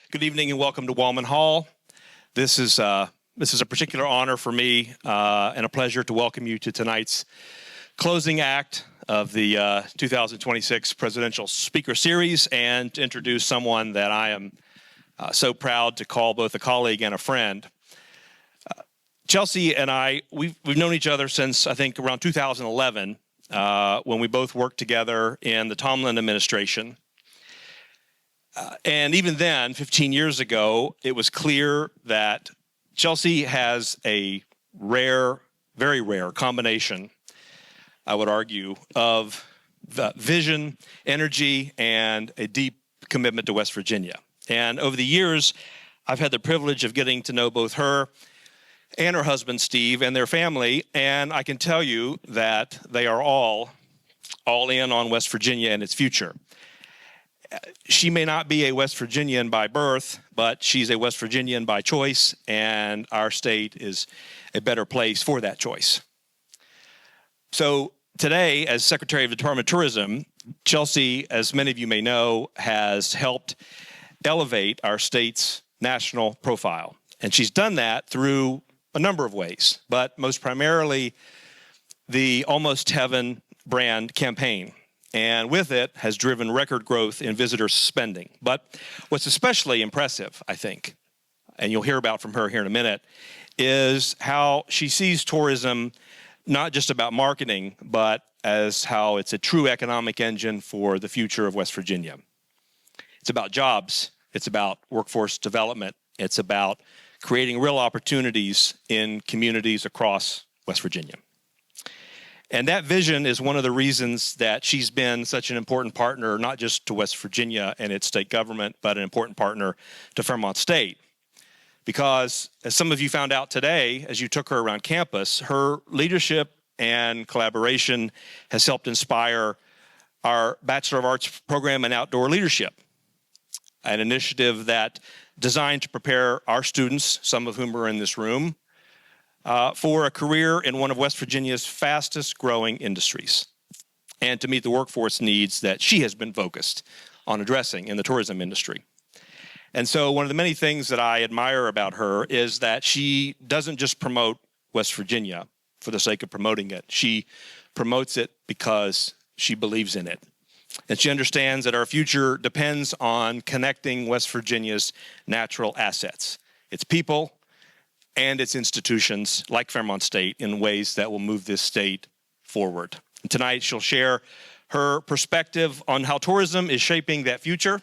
Good evening and welcome to Wallman Hall. This is a particular honor for me and a pleasure to welcome you to tonight's closing act of the 2026 Presidential Speaker Series and to introduce someone that I am so proud to call both a colleague and a friend. Chelsea and I, we've known each other since I think around 2011 when we both worked together in the Tomlin administration. And even then, 15 years ago, it was clear that Chelsea has a rare, very rare combination, I would argue, of the vision, energy, and a deep commitment to West Virginia. And over the years, I've had the privilege of getting to know both her and her husband, Steve, and their family, and I can tell you that they are all in on West Virginia and its future. She may not be a West Virginian by birth, but she's a West Virginian by choice, and our state is a better place for that choice. So today, as Secretary of the Department of Tourism, Chelsea, as many of you may know, has helped elevate our state's national profile. And she's done that through a number of ways, but most primarily the Almost Heaven brand campaign. And with it has driven record growth in visitor spending. But what's especially impressive, I think, and you'll hear about from her here in a minute, is how she sees tourism not just about marketing, but as how it's a true economic engine for the future of West Virginia. It's about jobs. It's about workforce development. It's about creating real opportunities in communities across West Virginia. And that vision is one of the reasons that she's been such an important partner, not just to West Virginia and its state government, but an important partner to Fairmont State. Because, as some of you found out today, as you took her around campus, her leadership and collaboration has helped inspire our Bachelor of Arts program in Outdoor Leadership, an initiative that designed to prepare our students, some of whom are in this room, for a career in one of West Virginia's fastest growing industries and to meet the workforce needs that she has been focused on addressing in the tourism industry. And so one of the many things that I admire about her is that she doesn't just promote West Virginia for the sake of promoting it. She promotes it because she believes in it. And she understands that our future depends on connecting West Virginia's natural assets, its people, and its institutions like Fairmont State in ways that will move this state forward. And tonight she'll share her perspective on how tourism is shaping that future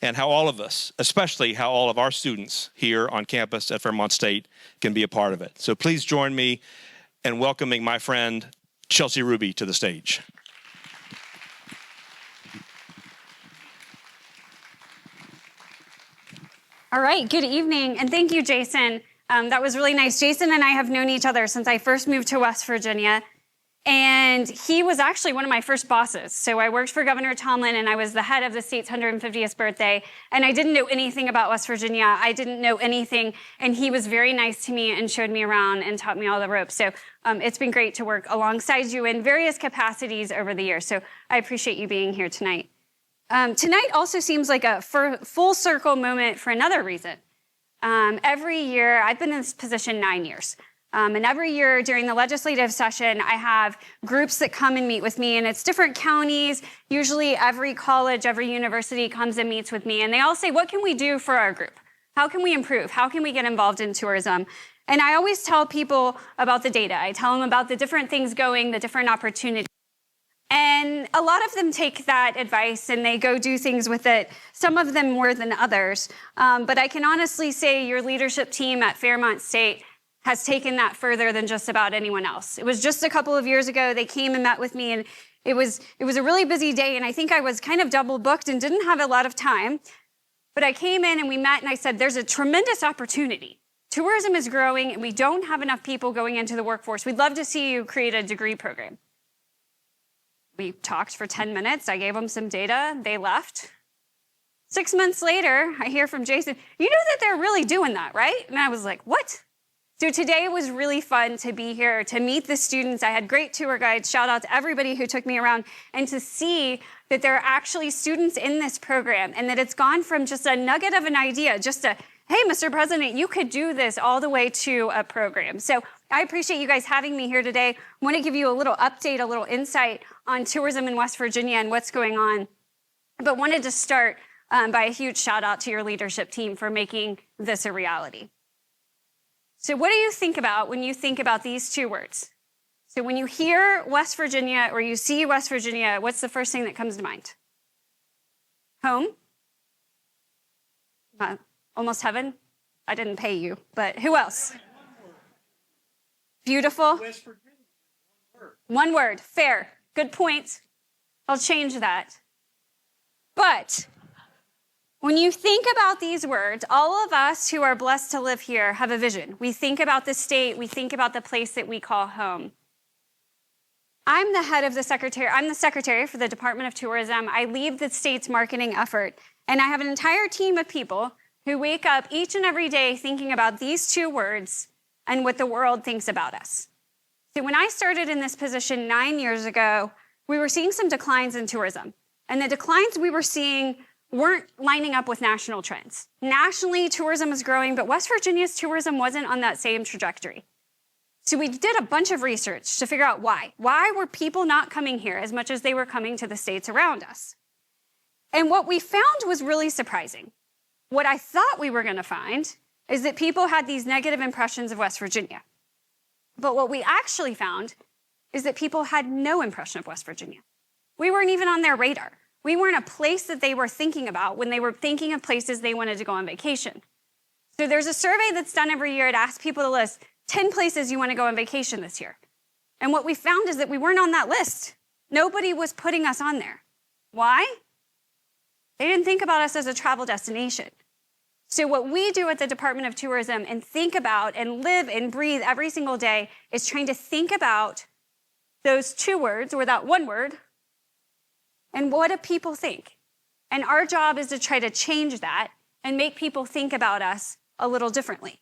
and how all of us, especially how all of our students here on campus at Fairmont State can be a part of it. So please join me in welcoming my friend Chelsea Ruby to the stage. All right, good evening, and thank you, Jason. That was really nice. Jason and I have known each other since I first moved to West Virginia, and he was actually one of my first bosses. So I worked for Governor Tomlin, and I was the head of the state's 150th birthday, and I didn't know anything about West Virginia. I didn't know anything, and he was very nice to me and showed me around and taught me all the ropes. So it's been great to work alongside you in various capacities over the years, so I appreciate you being here tonight. Tonight also seems like a full circle moment for another reason. Every year, I've been in this position 9 years, and every year during the legislative session, I have groups that come and meet with me, and it's different counties. Usually every college, every university comes and meets with me, and they all say, what can we do for our group? How can we improve? How can we get involved in tourism? And I always tell people about the data. I tell them about the different things going, the different opportunities. And a lot of them take that advice and they go do things with it, some of them more than others. But I can honestly say your leadership team at Fairmont State has taken that further than just about anyone else. It was just a couple of years ago, they came and met with me, and it was a really busy day, and I think I was kind of double booked and didn't have a lot of time. But I came in and we met and I said, there's a tremendous opportunity. Tourism is growing and we don't have enough people going into the workforce. We'd love to see you create a degree program. We talked for 10 minutes. I gave them some data. They left. 6 months later, I hear from Jason, you know that they're really doing that, right? And I was like, what? So today was really fun to be here, to meet the students. I had great tour guides. Shout out to everybody who took me around and to see that there are actually students in this program and that it's gone from just a nugget of an idea, just a, hey, Mr. President, you could do this, all the way to a program. So I appreciate you guys having me here today. I want to give you a little update, a little insight on tourism in West Virginia and what's going on. But wanted to start by a huge shout out to your leadership team for making this a reality. So what do you think about when you think about these two words? So when you hear West Virginia or you see West Virginia, what's the first thing that comes to mind? Home? Almost heaven? I didn't pay you, but who else? Beautiful? West Virginia, one word, fair, good point. I'll change that. But when you think about these words, all of us who are blessed to live here have a vision. We think about the state, we think about the place that we call home. I'm the secretary for the Department of Tourism. I lead the state's marketing effort, and I have an entire team of people who wake up each and every day thinking about these two words and what the world thinks about us. So when I started in this position 9 years ago, we were seeing some declines in tourism, and the declines we were seeing weren't lining up with national trends. Nationally, tourism was growing, but West Virginia's tourism wasn't on that same trajectory. So we did a bunch of research to figure out why. Why were people not coming here as much as they were coming to the states around us? And what we found was really surprising. What I thought we were going to find is that people had these negative impressions of West Virginia. But what we actually found is that people had no impression of West Virginia. We weren't even on their radar. We weren't a place that they were thinking about when they were thinking of places they wanted to go on vacation. So there's a survey that's done every year to ask people to list 10 places you want to go on vacation this year. And what we found is that we weren't on that list. Nobody was putting us on there. Why? They didn't think about us as a travel destination. So what we do at the Department of Tourism and think about and live and breathe every single day is trying to think about those two words or that one word and what do people think? And our job is to try to change that and make people think about us a little differently.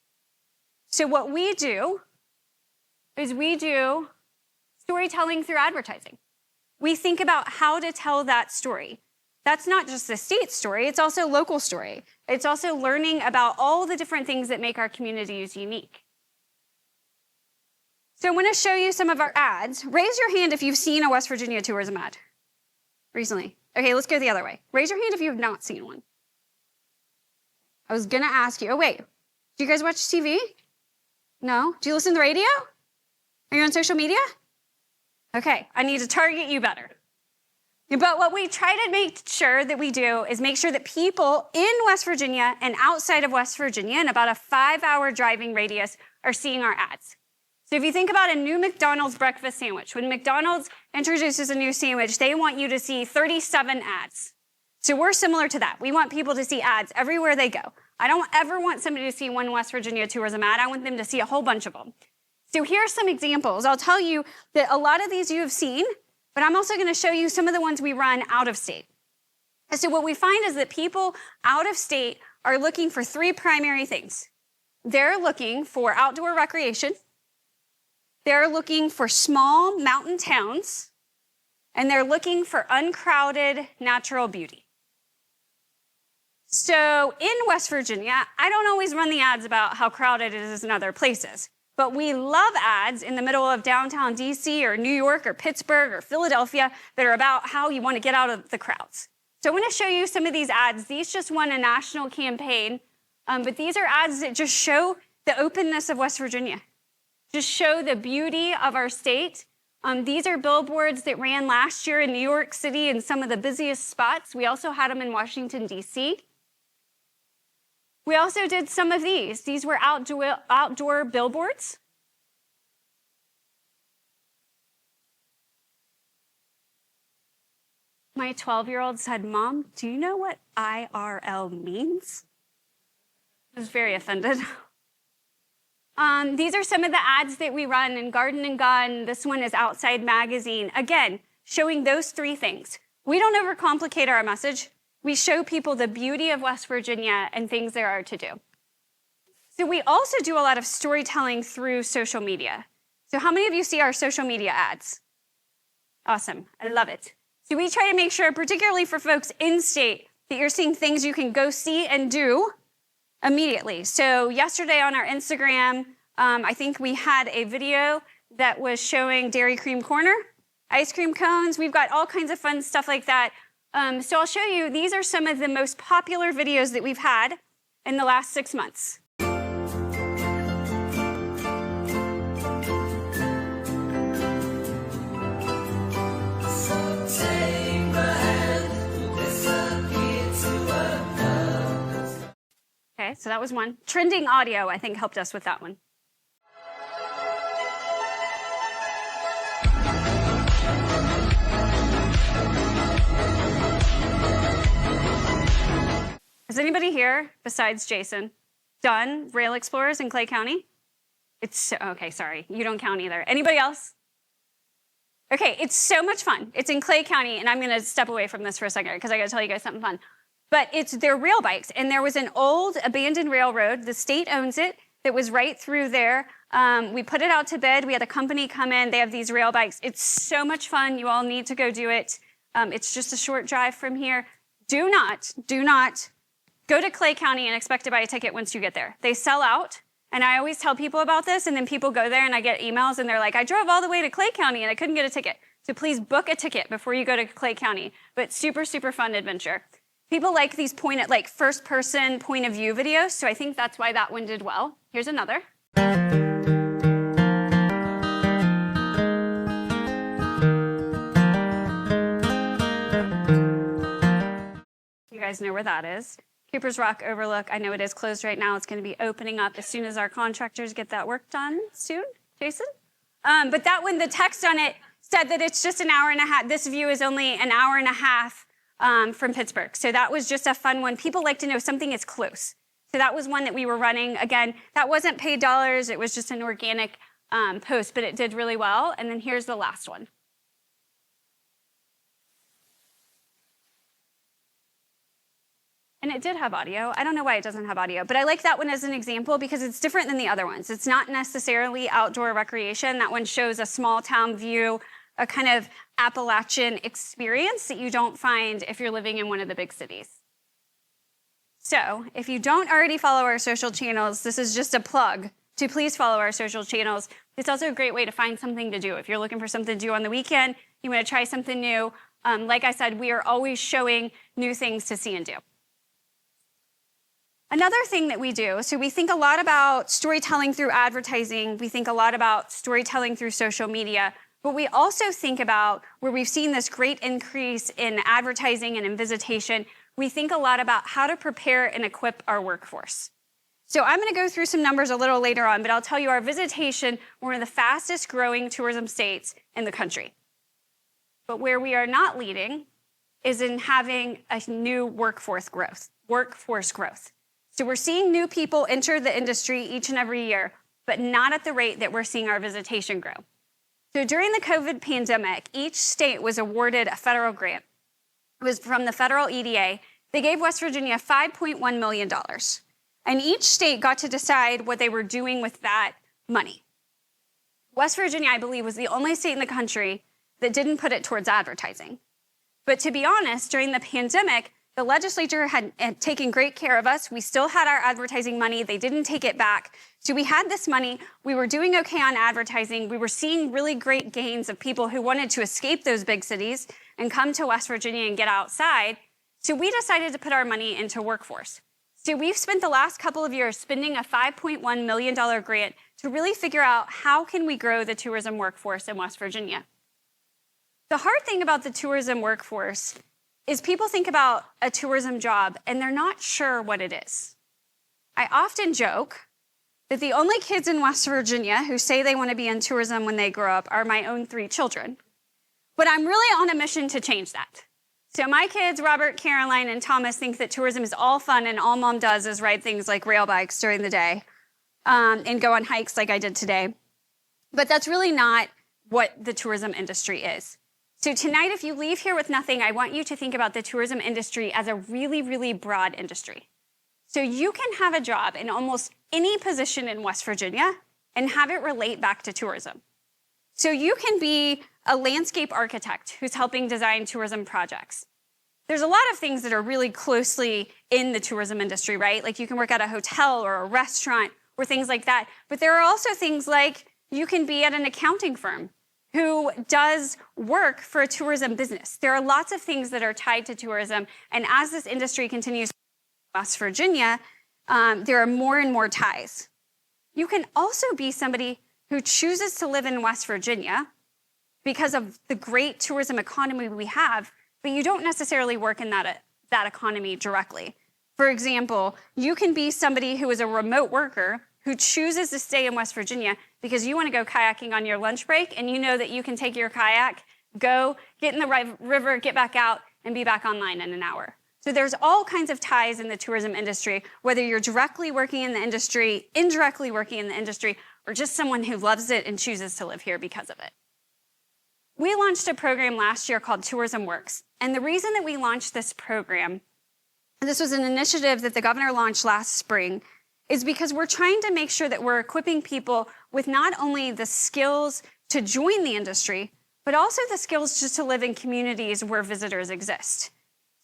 So what we do is we do storytelling through advertising. We think about how to tell that story. That's not just the state story, it's also local story. It's also learning about all the different things that make our communities unique. So I want to show you some of our ads. Raise your hand if you've seen a West Virginia tourism ad recently. Okay, let's go the other way. Raise your hand if you have not seen one. I was gonna ask you, oh wait, do you guys watch TV? No? Do you listen to the radio? Are you on social media? Okay, I need to target you better. But what we try to make sure that we do is make sure that people in West Virginia and outside of West Virginia in about a 5-hour driving radius are seeing our ads. So if you think about a new McDonald's breakfast sandwich, when McDonald's introduces a new sandwich, they want you to see 37 ads. So we're similar to that. We want people to see ads everywhere they go. I don't ever want somebody to see one West Virginia tourism ad. I want them to see a whole bunch of them. So here are some examples. I'll tell you that a lot of these you have seen, but I'm also going to show you some of the ones we run out of state. And so what we find is that people out of state are looking for 3 primary things. They're looking for outdoor recreation, they're looking for small mountain towns, and they're looking for uncrowded natural beauty. So in West Virginia, I don't always run the ads about how crowded it is in other places, but we love ads in the middle of downtown DC or New York or Pittsburgh or Philadelphia that are about how you want to get out of the crowds. So I want to show you some of these ads. These just won a national campaign, but these are ads that just show the openness of West Virginia, just show the beauty of our state. These are billboards that ran last year in New York City in some of the busiest spots. We also had them in Washington, D.C. We also did some of these. These were outdoor billboards. My 12-year-old said, "Mom, do you know what IRL means?" I was very offended. These are some of the ads that we run in Garden and Gun. This one is Outside Magazine. Again, showing those 3 things. We don't overcomplicate our message. We show people the beauty of West Virginia and things there are to do. So we also do a lot of storytelling through social media. So how many of you see our social media ads? Awesome, I love it. So we try to make sure, particularly for folks in state, that you're seeing things you can go see and do immediately. So yesterday on our Instagram, I think we had a video that was showing Dairy Cream Corner, ice cream cones. We've got all kinds of fun stuff like that. So I'll show you, these are some of the most popular videos that we've had in the last 6 months. Okay, so that was one. Trending audio, I think, helped us with that one. Has anybody here, besides Jason, done Rail Explorers in Clay County? Okay, sorry, you don't count either. Anybody else? Okay, it's so much fun. It's in Clay County, and I'm gonna step away from this for a second because I gotta tell you guys something fun. But they're rail bikes, and there was an old abandoned railroad, the state owns it, that was right through there. We put it out to bid, we had a company come in, they have these rail bikes. It's so much fun, you all need to go do it. It's just a short drive from here. Do not go to Clay County and expect to buy a ticket once you get there. They sell out, and I always tell people about this, and then people go there and I get emails and they're like, I drove all the way to Clay County and I couldn't get a ticket. So please book a ticket before you go to Clay County, but super, super fun adventure. People like these first person point of view videos, so I think that's why that one did well. Here's another. You guys know where that is. Cooper's Rock Overlook. I know it is closed right now. It's going to be opening up as soon as our contractors get that work done soon. Jason? But that one, the text on it said that it's just an hour and a half. This view is only an hour and a half from Pittsburgh. So that was just a fun one. People like to know something is close. So that was one that we were running. Again, that wasn't paid dollars. It was just an organic post, but it did really well. And then here's the last one. And it did have audio. I don't know why it doesn't have audio, but I like that one as an example because it's different than the other ones. It's not necessarily outdoor recreation. That one shows a small town view, a kind of Appalachian experience that you don't find if you're living in one of the big cities. So if you don't already follow our social channels, this is just a plug to please follow our social channels. It's also a great way to find something to do. If you're looking for something to do on the weekend, you want to try something new. Like I said, we are always showing new things to see and do. Another thing that we do, so we think a lot about storytelling through advertising. We think a lot about storytelling through social media. But we also think about where we've seen this great increase in advertising and in visitation. We think a lot about how to prepare and equip our workforce. So I'm going to go through some numbers a little later on, but I'll tell you our visitation, we're one of the fastest growing tourism states in the country. But where we are not leading is in having a new workforce growth. So we're seeing new people enter the industry each and every year, but not at the rate that we're seeing our visitation grow. So during the COVID pandemic, each state was awarded a federal grant. It was from the federal EDA. They gave West Virginia $5.1 million. And each state got to decide what they were doing with that money. West Virginia, I believe, was the only state in the country that didn't put it towards advertising. But to be honest, during the pandemic, the legislature had taken great care of us. We still had our advertising money. They didn't take it back. So we had this money. We were doing okay on advertising. We were seeing really great gains of people who wanted to escape those big cities and come to West Virginia and get outside. So we decided to put our money into workforce. So we've spent the last couple of years spending a $5.1 million grant to really figure out how can we grow the tourism workforce in West Virginia. The hard thing about the tourism workforce is people think about a tourism job and they're not sure what it is. I often joke that the only kids in West Virginia who say they want to be in tourism when they grow up are my own 3 children. But I'm really on a mission to change that. So my kids, Robert, Caroline, and Thomas, think that tourism is all fun and all mom does is ride things like rail bikes during the day and go on hikes like I did today. But that's really not what the tourism industry is. So tonight, if you leave here with nothing, I want you to think about the tourism industry as a really, really broad industry. So you can have a job in almost any position in West Virginia and have it relate back to tourism. So you can be a landscape architect who's helping design tourism projects. There's a lot of things that are really closely in the tourism industry, right? Like you can work at a hotel or a restaurant or things like that. But there are also things like you can be at an accounting firm who does work for a tourism business. There are lots of things that are tied to tourism. And as this industry continues in West Virginia, there are more and more ties. You can also be somebody who chooses to live in West Virginia because of the great tourism economy we have, but you don't necessarily work in that economy directly. For example, you can be somebody who is a remote worker who chooses to stay in West Virginia because you want to go kayaking on your lunch break and you know that you can take your kayak, go, get in the river, get back out, and be back online in an hour. So there's all kinds of ties in the tourism industry, whether you're directly working in the industry, indirectly working in the industry, or just someone who loves it and chooses to live here because of it. We launched a program last year called Tourism Works. And the reason that we launched this program, and this was an initiative that the governor launched last spring, is because we're trying to make sure that we're equipping people with not only the skills to join the industry, but also the skills just to live in communities where visitors exist.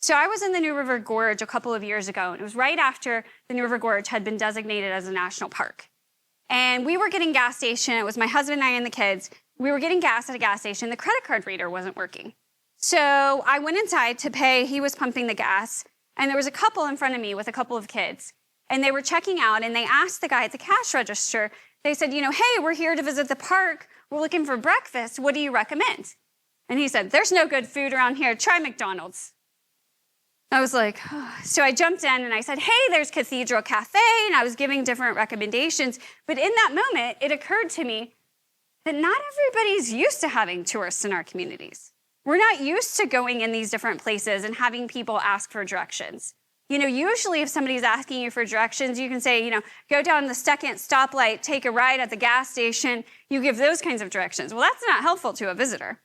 So I was in the New River Gorge a couple of years ago, and it was right after the New River Gorge had been designated as a national park. And we were getting gas station. It was my husband and I and the kids. We were getting gas at a gas station. The credit card reader wasn't working. So I went inside to pay. He was pumping the gas. And there was a couple in front of me with a couple of kids. And they were checking out, and they asked the guy at the cash register, they said, hey, we're here to visit the park. We're looking for breakfast. What do you recommend? And he said, there's no good food around here. Try McDonald's. I was like, oh. So I jumped in and I said, hey, there's Cathedral Cafe. And I was giving different recommendations. But in that moment, it occurred to me that not everybody's used to having tourists in our communities. We're not used to going in these different places and having people ask for directions. Usually if somebody's asking you for directions, you can say, go down the second stoplight, take a ride at the gas station. You give those kinds of directions. Well, that's not helpful to a visitor.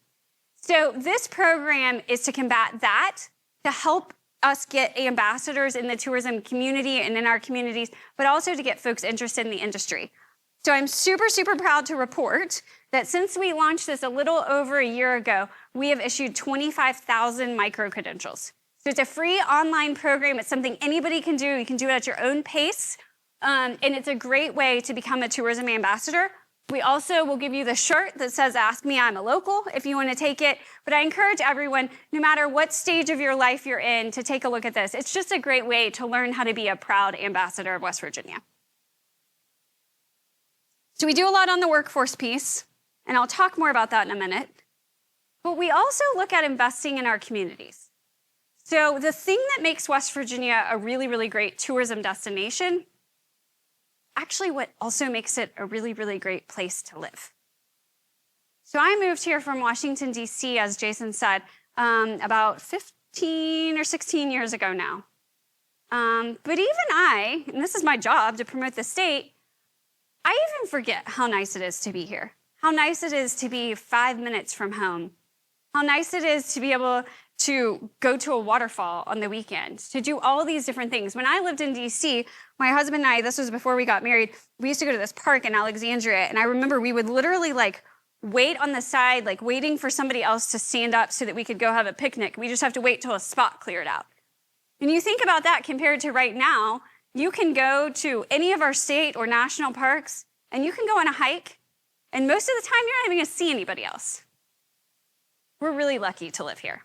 So this program is to combat that, to help us get ambassadors in the tourism community and in our communities, but also to get folks interested in the industry. So I'm super, super proud to report that since we launched this a little over a year ago, we have issued 25,000 micro-credentials. So it's a free online program. It's something anybody can do. You can do it at your own pace. And it's a great way to become a tourism ambassador. We also will give you the shirt that says, Ask Me, I'm a Local, if you want to take it. But I encourage everyone, no matter what stage of your life you're in, to take a look at this. It's just a great way to learn how to be a proud ambassador of West Virginia. So we do a lot on the workforce piece, and I'll talk more about that in a minute. But we also look at investing in our communities. So the thing that makes West Virginia a really, really great tourism destination, actually what also makes it a really, really great place to live. So I moved here from Washington, D.C., as Jason said, about 15 or 16 years ago now. But even I, and this is my job to promote the state, I even forget how nice it is to be here, how nice it is to be 5 minutes from home, how nice it is to be able to go to a waterfall on the weekend, to do all these different things. When I lived in D.C., my husband and I, this was before we got married, we used to go to this park in Alexandria, and I remember we would literally wait on the side, waiting for somebody else to stand up so that we could go have a picnic. We just have to wait till a spot cleared out. And you think about that compared to right now, you can go to any of our state or national parks, and you can go on a hike, and most of the time you're not even going to see anybody else. We're really lucky to live here.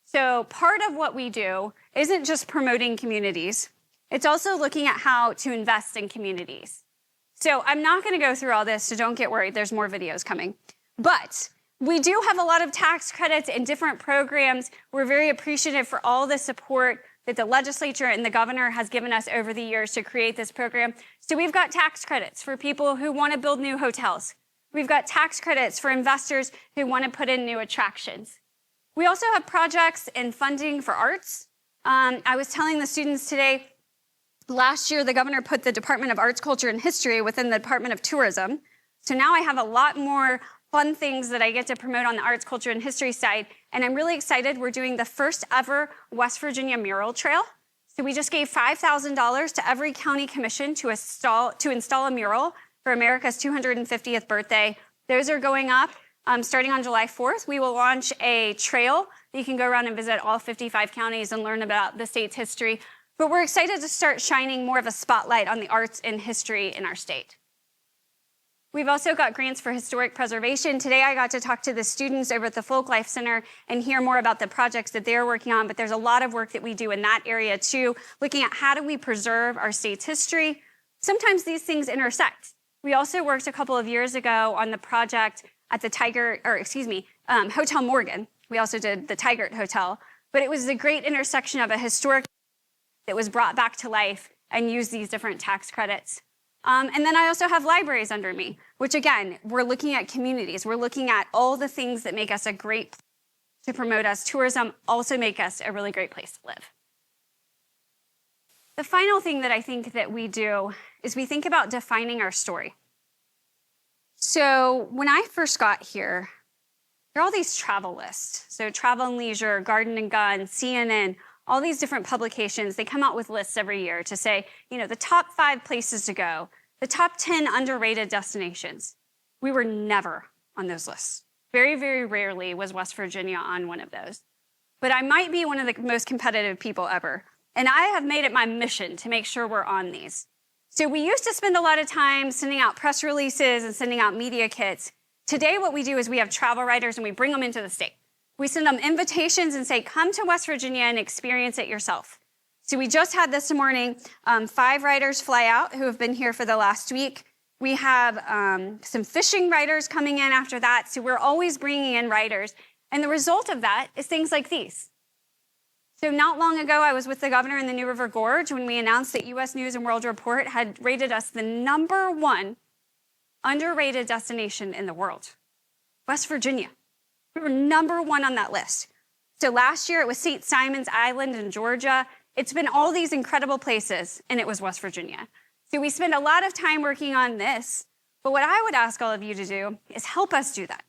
So part of what we do isn't just promoting communities. It's also looking at how to invest in communities. So I'm not going to go through all this, so don't get worried. There's more videos coming. But we do have a lot of tax credits and different programs. We're very appreciative for all the support that the legislature and the governor has given us over the years to create this program. So we've got tax credits for people who want to build new hotels. We've got tax credits for investors who want to put in new attractions. We also have projects and funding for arts. I was telling the students today, last year the governor put the Department of Arts, Culture, and History within the Department of Tourism. So now I have a lot more fun things that I get to promote on the arts, culture, and history side. And I'm really excited. We're doing the first ever West Virginia mural trail. So we just gave $5,000 to every county commission to install a mural for America's 250th birthday Those are going up. Starting on July 4th, we will launch a trail that you can go around and visit all 55 counties and learn about the state's history. But we're excited to start shining more of a spotlight on the arts and history in our state. We've also got grants for historic preservation. Today I got to talk to the students over at the Folk Life Center and hear more about the projects that they're working on, but there's a lot of work that we do in that area too, looking at how do we preserve our state's history. Sometimes these things intersect. We also worked a couple of years ago on the project at the Hotel Morgan. We also did the Tigert Hotel, but it was a great intersection of a historic that was brought back to life and used these different tax credits. And then I also have libraries under me, which again, we're looking at communities. We're looking at all the things that make us a great place to promote us. Tourism also make us a really great place to live. The final thing that I think that we do is we think about defining our story. So when I first got here, there are all these travel lists. So Travel and Leisure, Garden and Gun, CNN, all these different publications, they come out with lists every year to say, the top 5 places to go, the top 10 underrated destinations. We were never on those lists. Very, very rarely was West Virginia on one of those. But I might be one of the most competitive people ever. And I have made it my mission to make sure we're on these. So we used to spend a lot of time sending out press releases and sending out media kits. Today, what we do is we have travel writers and we bring them into the state. We send them invitations and say, come to West Virginia and experience it yourself. So we just had this morning, 5 writers fly out who have been here for the last week. We have some fishing writers coming in after that. So we're always bringing in writers. And the result of that is things like these. So not long ago, I was with the governor in the New River Gorge when we announced that U.S. News and World Report had rated us the #1 underrated destination in the world, West Virginia. We were #1 on that list. So last year, it was St. Simon's Island in Georgia. It's been all these incredible places, and it was West Virginia. So we spend a lot of time working on this, but what I would ask all of you to do is help us do that.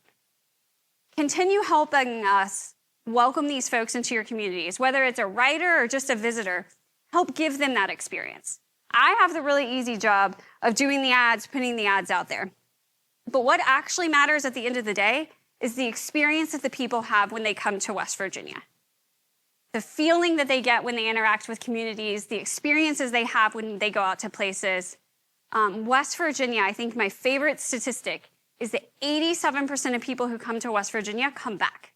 Continue helping us welcome these folks into your communities, whether it's a writer or just a visitor. Help give them that experience. I have the really easy job of doing the ads, putting the ads out there. But what actually matters at the end of the day is the experience that the people have when they come to West Virginia. The feeling that they get when they interact with communities, the experiences they have when they go out to places. West Virginia, I think my favorite statistic is that 87% of people who come to West Virginia come back.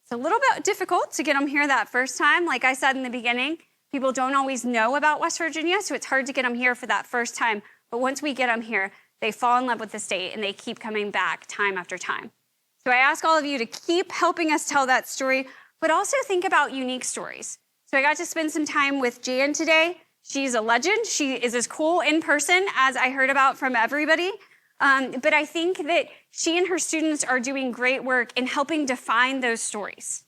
It's a little bit difficult to get them here that first time. Like I said in the beginning, people don't always know about West Virginia, so it's hard to get them here for that first time. But once we get them here, they fall in love with the state and they keep coming back time after time. So I ask all of you to keep helping us tell that story, but also think about unique stories. So I got to spend some time with Jan today. She's a legend. She is as cool in person as I heard about from everybody. But I think that she and her students are doing great work in helping define those stories,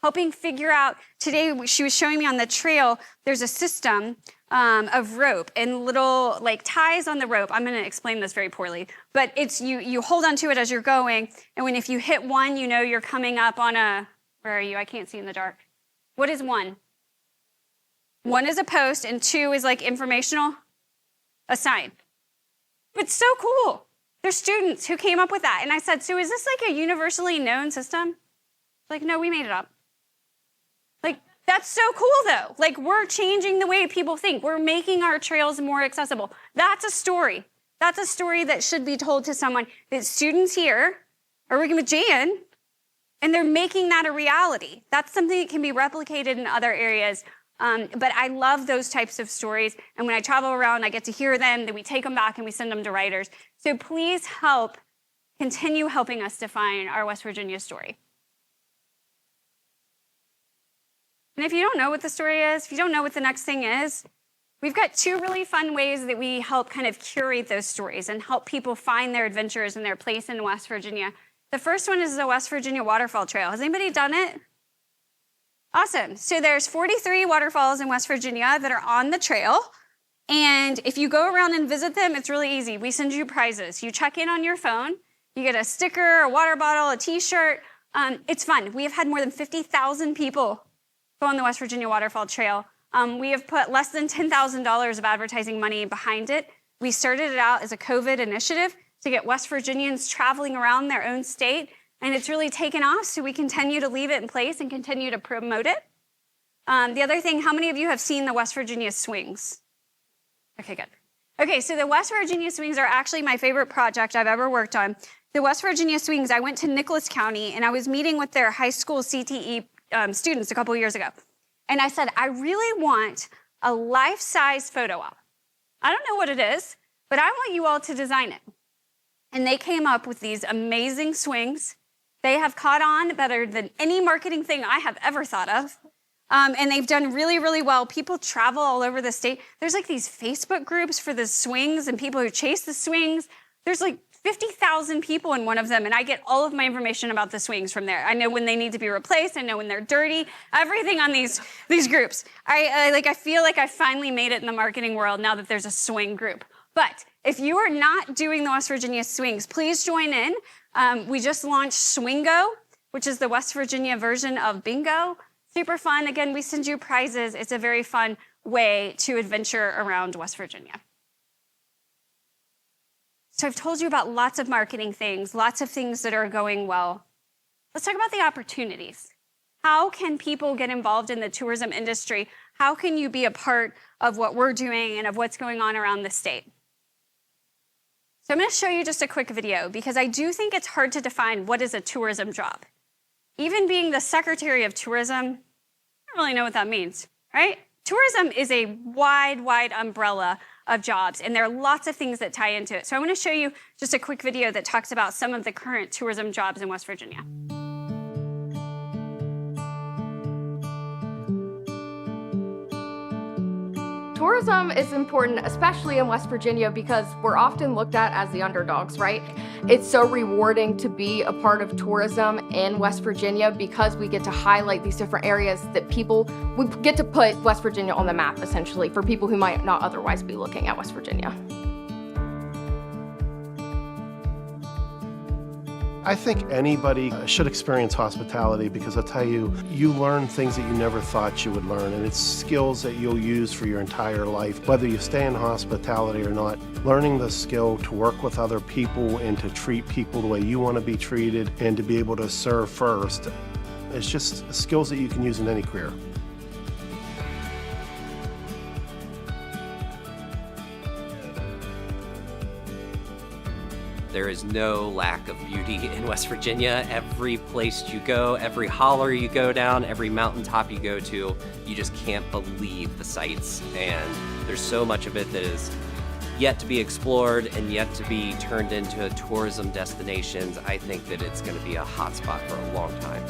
helping figure out. Today, she was showing me on the trail, there's a system of rope and little ties on the rope. I'm going to explain this very poorly, but it's you hold onto it as you're going. And if you hit 1, you're coming up on where are you? I can't see in the dark. What is 1? 1 is a post and 2 is informational, a sign. It's so cool. There's students who came up with that. And I said, so is this a universally known system? No, we made it up. That's so cool though. We're changing the way people think. We're making our trails more accessible. That's a story. That's a story that should be told to someone that students here are working with Jan and they're making that a reality. That's something that can be replicated in other areas. But I love those types of stories. And when I travel around, I get to hear them, then we take them back and we send them to writers. So please continue helping us define our West Virginia story. And if you don't know what the story is, if you don't know what the next thing is, we've got 2 really fun ways that we help kind of curate those stories and help people find their adventures and their place in West Virginia. The first one is the West Virginia Waterfall Trail. Has anybody done it? Awesome. So there's 43 waterfalls in West Virginia that are on the trail. And if you go around and visit them, it's really easy. We send you prizes. You check in on your phone. You get a sticker, a water bottle, a T-shirt. It's fun. We have had more than 50,000 people go on the West Virginia Waterfall Trail. We have put less than $10,000 of advertising money behind it. We started it out as a COVID initiative to get West Virginians traveling around their own state. And it's really taken off, so we continue to leave it in place and continue to promote it. The other thing, how many of you have seen the West Virginia swings? Okay, good. Okay, so the West Virginia swings are actually my favorite project I've ever worked on. The West Virginia swings, I went to Nicholas County and I was meeting with their high school CTE students a couple years ago. And I said, I really want a life-size photo op. I don't know what it is, but I want you all to design it. And they came up with these amazing swings. They have caught on better than any marketing thing I have ever thought of. And they've done really, really well. People travel all over the state. There's like these Facebook groups for the swings and people who chase the swings. There's like 50,000 people in one of them, and I get all of my information about the swings from there. I know when they need to be replaced. I know when they're dirty. Everything on these groups. I feel like I finally made it in the marketing world now that there's a swing group. But if you are not doing the West Virginia swings, please join in. We just launched Swingo, which is the West Virginia version of bingo. Super fun. Again, we send you prizes. It's a very fun way to adventure around West Virginia. So I've told you about lots of marketing things, lots of things that are going well. Let's talk about the opportunities. How can people get involved in the tourism industry? How can you be a part of what we're doing and of what's going on around the state? So I'm going to show you just a quick video because I do think it's hard to define what is a tourism job. Even being the Secretary of Tourism, I don't really know what that means, right? Tourism is a wide, wide umbrella of jobs, and there are lots of things that tie into it. So I want to show you just a quick video that talks about some of the current tourism jobs in West Virginia. Tourism is important, especially in West Virginia, because we're often looked at as the underdogs, right? It's so rewarding to be a part of tourism in West Virginia because we get to highlight these different areas that we get to put West Virginia on the map, essentially, for people who might not otherwise be looking at West Virginia. I think anybody should experience hospitality because I'll tell you, you learn things that you never thought you would learn, and it's skills that you'll use for your entire life. Whether you stay in hospitality or not, learning the skill to work with other people and to treat people the way you want to be treated and to be able to serve first, it's just skills that you can use in any career. There is no lack of beauty in West Virginia. Every place you go, every holler you go down, every mountaintop you go to, you just can't believe the sights. And there's so much of it that is yet to be explored and yet to be turned into tourism destinations. I think that it's going to be a hotspot for a long time.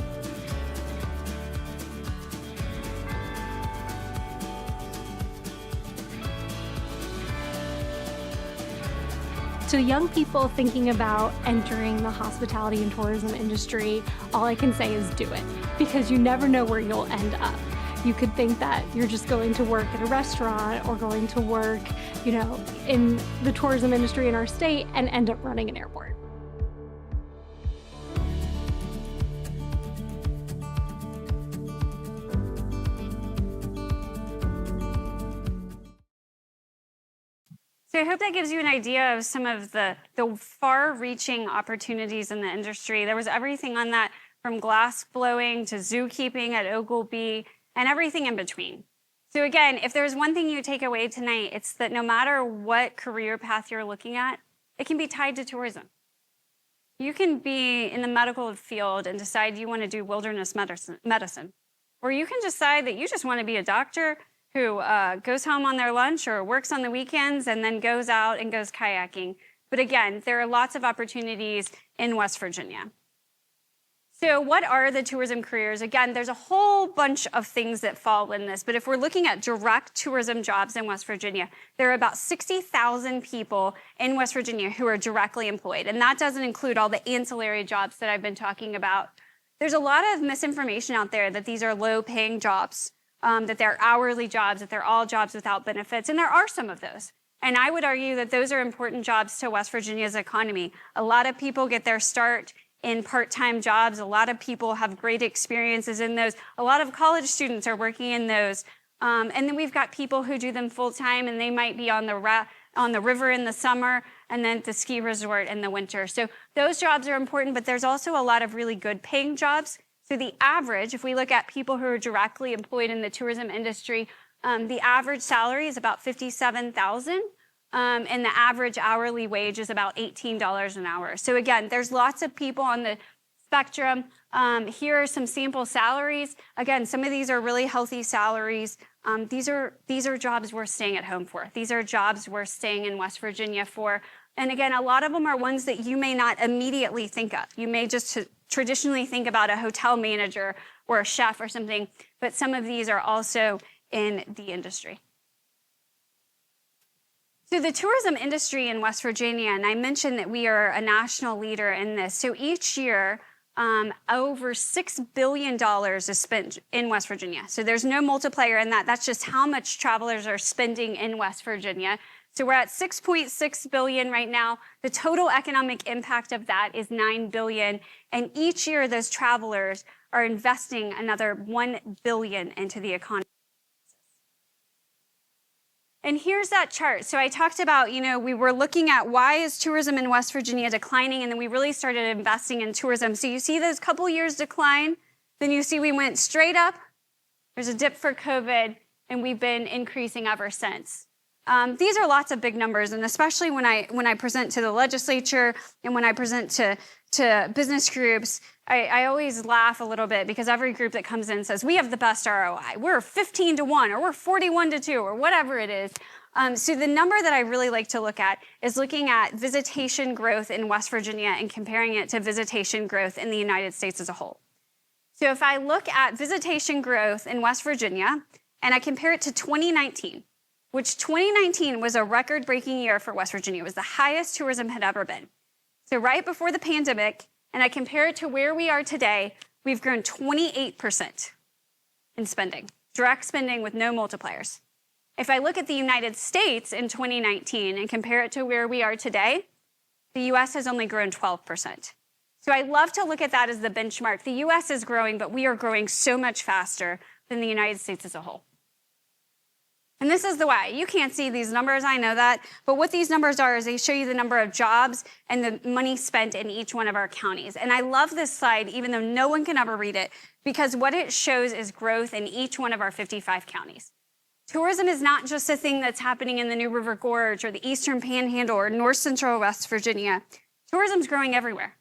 To young people thinking about entering the hospitality and tourism industry, all I can say is do it, because you never know where you'll end up. You could think that you're just going to work at a restaurant or going to work, in the tourism industry in our state and end up running an airport. So I hope that gives you an idea of some of the far-reaching opportunities in the industry. There was everything on that from glass blowing to zookeeping at Oglebay and everything in between. So again, if there's one thing you take away tonight, it's that no matter what career path you're looking at, it can be tied to tourism. You can be in the medical field and decide you want to do wilderness medicine. Or you can decide that you just want to be a doctor who goes home on their lunch or works on the weekends and then goes out and goes kayaking. But again, there are lots of opportunities in West Virginia. So what are the tourism careers? Again, there's a whole bunch of things that fall in this, but if we're looking at direct tourism jobs in West Virginia, there are about 60,000 people in West Virginia who are directly employed, and that doesn't include all the ancillary jobs that I've been talking about. There's a lot of misinformation out there that these are low-paying jobs, that they're hourly jobs, that they're all jobs without benefits, and there are some of those. And I would argue that those are important jobs to West Virginia's economy. A lot of people get their start in part-time jobs. A lot of people have great experiences in those. A lot of college students are working in those. And then we've got people who do them full-time, and they might be on the on the river in the summer, and then the ski resort in the winter. So those jobs are important, but there's also a lot of really good paying jobs. So the average, if we look at people who are directly employed in the tourism industry, the average salary is about $57,000, and the average hourly wage is about $18 an hour. So again, there's lots of people on the spectrum. Here are some sample salaries. Again, some of these are really healthy salaries. These are jobs we're staying at home for. These are jobs we're staying in West Virginia for. And again, a lot of them are ones that you may not immediately think of. You may just traditionally think about a hotel manager or a chef or something, but some of these are also in the industry. So the tourism industry in West Virginia, and I mentioned that we are a national leader in this. So each year, over $6 billion is spent in West Virginia. So there's no multiplier in that. That's just how much travelers are spending in West Virginia. So we're at $6.6 billion right now. The total economic impact of that is $9 billion. And each year, those travelers are investing another $1 billion into the economy. And here's that chart. So I talked about, we were looking at why is tourism in West Virginia declining, and then we really started investing in tourism. So you see those couple years decline, then you see we went straight up. There's a dip for COVID, and we've been increasing ever since. These are lots of big numbers, and especially when I present to the legislature and when I present to business groups, I always laugh a little bit because every group that comes in says, we have the best ROI. We're 15 to 1, or we're 41 to 2, or whatever it is. So the number that I really like to look at is looking at visitation growth in West Virginia and comparing it to visitation growth in the United States as a whole. So if I look at visitation growth in West Virginia and I compare it to 2019, which 2019 was a record-breaking year for West Virginia. It was the highest tourism had ever been. So right before the pandemic, and I compare it to where we are today, we've grown 28% in spending, direct spending with no multipliers. If I look at the United States in 2019 and compare it to where we are today, the US has only grown 12%. So I love to look at that as the benchmark. The US is growing, but we are growing so much faster than the United States as a whole. And this is the way. You can't see these numbers, I know that, but what these numbers are is they show you the number of jobs and the money spent in each one of our counties. And I love this slide, even though no one can ever read it, because what it shows is growth in each one of our 55 counties. Tourism is not just a thing that's happening in the New River Gorge or the Eastern Panhandle or North Central West Virginia. Tourism's growing everywhere.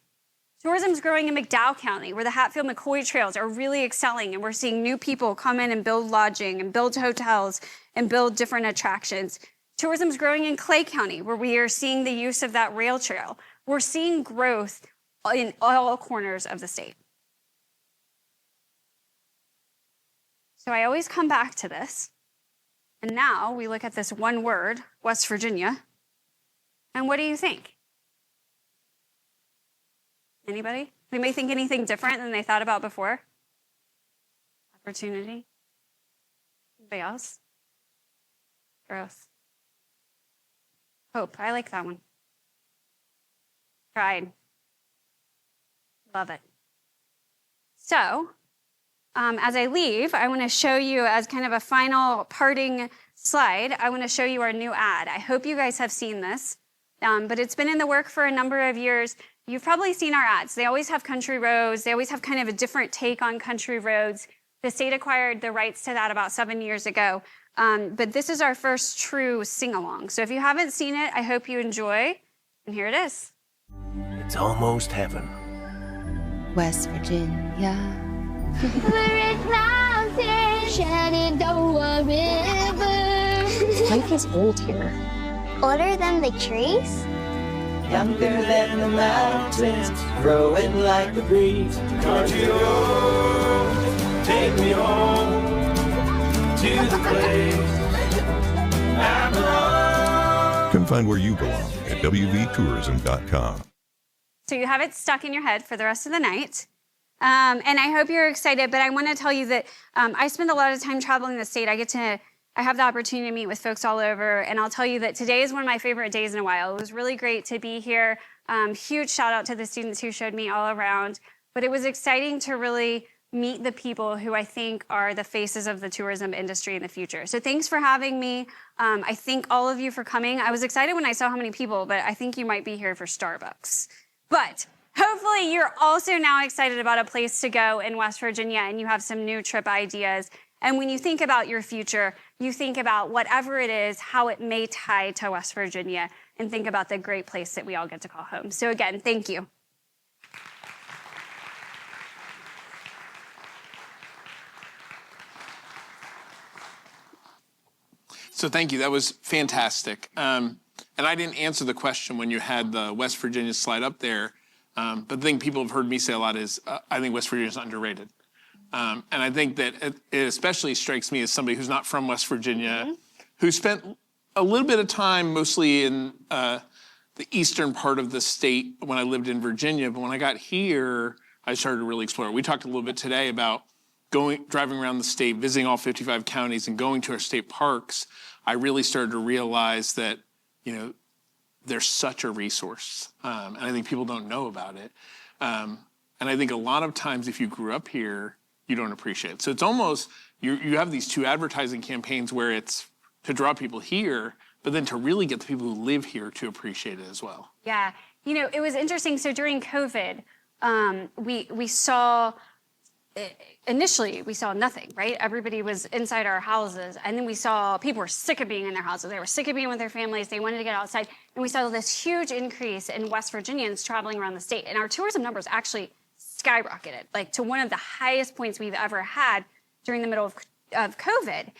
Tourism's growing in McDowell County, where the Hatfield-McCoy trails are really excelling, and we're seeing new people come in and build lodging and build hotels and build different attractions. Tourism's growing in Clay County, where we are seeing the use of that rail trail. We're seeing growth in all corners of the state. So I always come back to this. And now we look at this one word, West Virginia. And what do you think? Anybody? Anybody think anything different than they thought about before? Opportunity? Anybody else? Growth. Hope. I like that one. Pride. Love it. So, as I leave, I want to show you as kind of a final parting slide, I want to show you our new ad. I hope you guys have seen this, but it's been in the work for a number of years. You've probably seen our ads. They always have country roads. They always have kind of a different take on country roads. The state acquired the rights to that about 7 years ago. But this is our first true sing-along. So if you haven't seen it, I hope you enjoy. And here it is. It's almost heaven. West Virginia. Shenandoah River. Life is old here. Older than the trees? Younger than the mountains, growing like the breeze. Country road, take me home to the place I belong. Come find where you belong at wvtourism.com. So you have it stuck in your head for the rest of the night. And I hope you're excited, but I want to tell you that I spend a lot of time traveling the state. I have the opportunity to meet with folks all over, and I'll tell you that today is one of my favorite days in a while. It was really great to be here. Huge shout out to the students who showed me all around, but it was exciting to really meet the people who I think are the faces of the tourism industry in the future. So thanks for having me. I thank all of you for coming. I was excited when I saw how many people, but I think you might be here for Starbucks. But hopefully you're also now excited about a place to go in West Virginia and you have some new trip ideas. And when you think about your future, you think about whatever it is, how it may tie to West Virginia, and think about the great place that we all get to call home. So again, thank you. So thank you. That was fantastic. And I didn't answer the question when you had the West Virginia slide up there. But the thing people have heard me say a lot is I think West Virginia is underrated. And I think that it especially strikes me as somebody who's not from West Virginia, who spent a little bit of time mostly in the eastern part of the state when I lived in Virginia. But when I got here, I started to really explore. We talked a little bit today about driving around the state, visiting all 55 counties and going to our state parks. I really started to realize that, there's such a resource. And I think people don't know about it. And I think a lot of times if you grew up here, you don't appreciate it. So it's almost, you have these two advertising campaigns where it's to draw people here, but then to really get the people who live here to appreciate it as well. Yeah, it was interesting. So during COVID, we saw, initially we saw nothing, right? Everybody was inside our houses. And then we saw people were sick of being in their houses. They were sick of being with their families. They wanted to get outside. And we saw this huge increase in West Virginians traveling around the state. And our tourism numbers actually skyrocketed, like to one of the highest points we've ever had during the middle of COVID.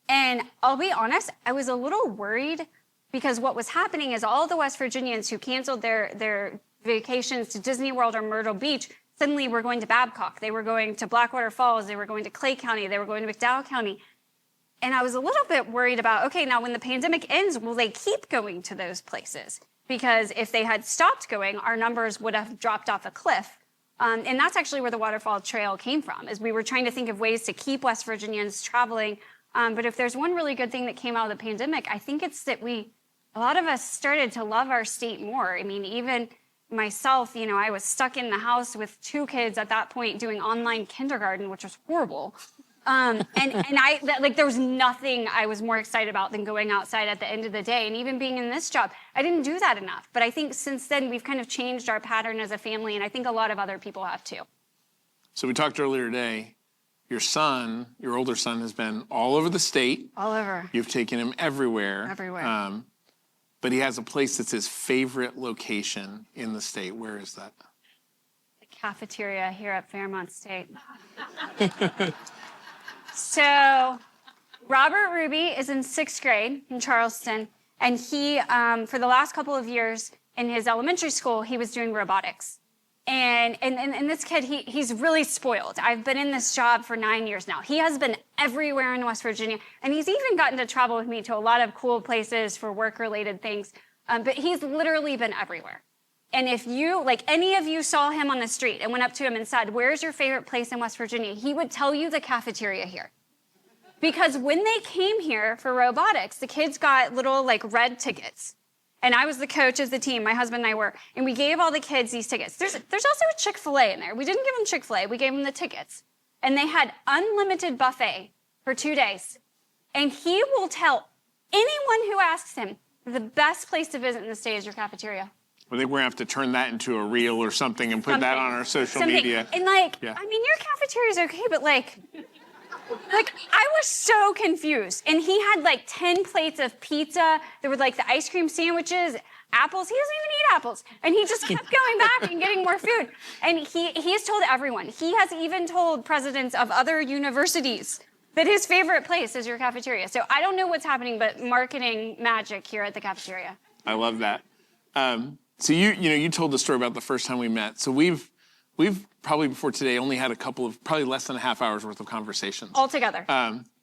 And I'll be honest, I was a little worried because what was happening is all the West Virginians who canceled their vacations to Disney World or Myrtle Beach suddenly were going to Babcock. They were going to Blackwater Falls. They were going to Clay County. They were going to McDowell County. And I was a little bit worried about, okay, now when the pandemic ends, will they keep going to those places? Because if they had stopped going, our numbers would have dropped off a cliff. And that's actually where the Waterfall Trail came from, is we were trying to think of ways to keep West Virginians traveling. But if there's one really good thing that came out of the pandemic, I think it's that a lot of us started to love our state more. I mean, even myself, I was stuck in the house with 2 kids at that point doing online kindergarten, which was horrible. And there was nothing I was more excited about than going outside at the end of the day. And even being in this job, I didn't do that enough. But I think since then, we've kind of changed our pattern as a family. And I think a lot of other people have too. So we talked earlier today, your older son has been all over the state. All over. You've taken him everywhere. Everywhere. But he has a place that's his favorite location in the state. Where is that? The cafeteria here at Fairmont State. So Robert Ruby is in 6th grade in Charleston. And he, for the last couple of years in his elementary school, he was doing robotics. And this kid, he's really spoiled. I've been in this job for 9 years now. He has been everywhere in West Virginia, and he's even gotten to travel with me to a lot of cool places for work-related things. But he's literally been everywhere. And if any of you saw him on the street and went up to him and said, "Where's your favorite place in West Virginia?" he would tell you the cafeteria here. Because when they came here for robotics, the kids got little red tickets. And I was the coach of the team, my husband and I were, and we gave all the kids these tickets. There's also a Chick-fil-A in there. We didn't give them Chick-fil-A, we gave them the tickets. And they had unlimited buffet for 2 days. And he will tell anyone who asks him, the best place to visit in the state is your cafeteria. I think we're going to have to turn that into a reel or something and put that on our social media. And your cafeteria is okay, but I was so confused. And he had 10 plates of pizza. There were the ice cream sandwiches, apples. He doesn't even eat apples. And he just kept going back and getting more food. And he has told everyone. He has even told presidents of other universities that his favorite place is your cafeteria. So I don't know what's happening, but marketing magic here at the cafeteria. I love that. So you told the story about the first time we met. So we've probably before today only had probably less than a half hour's worth of conversations. All together.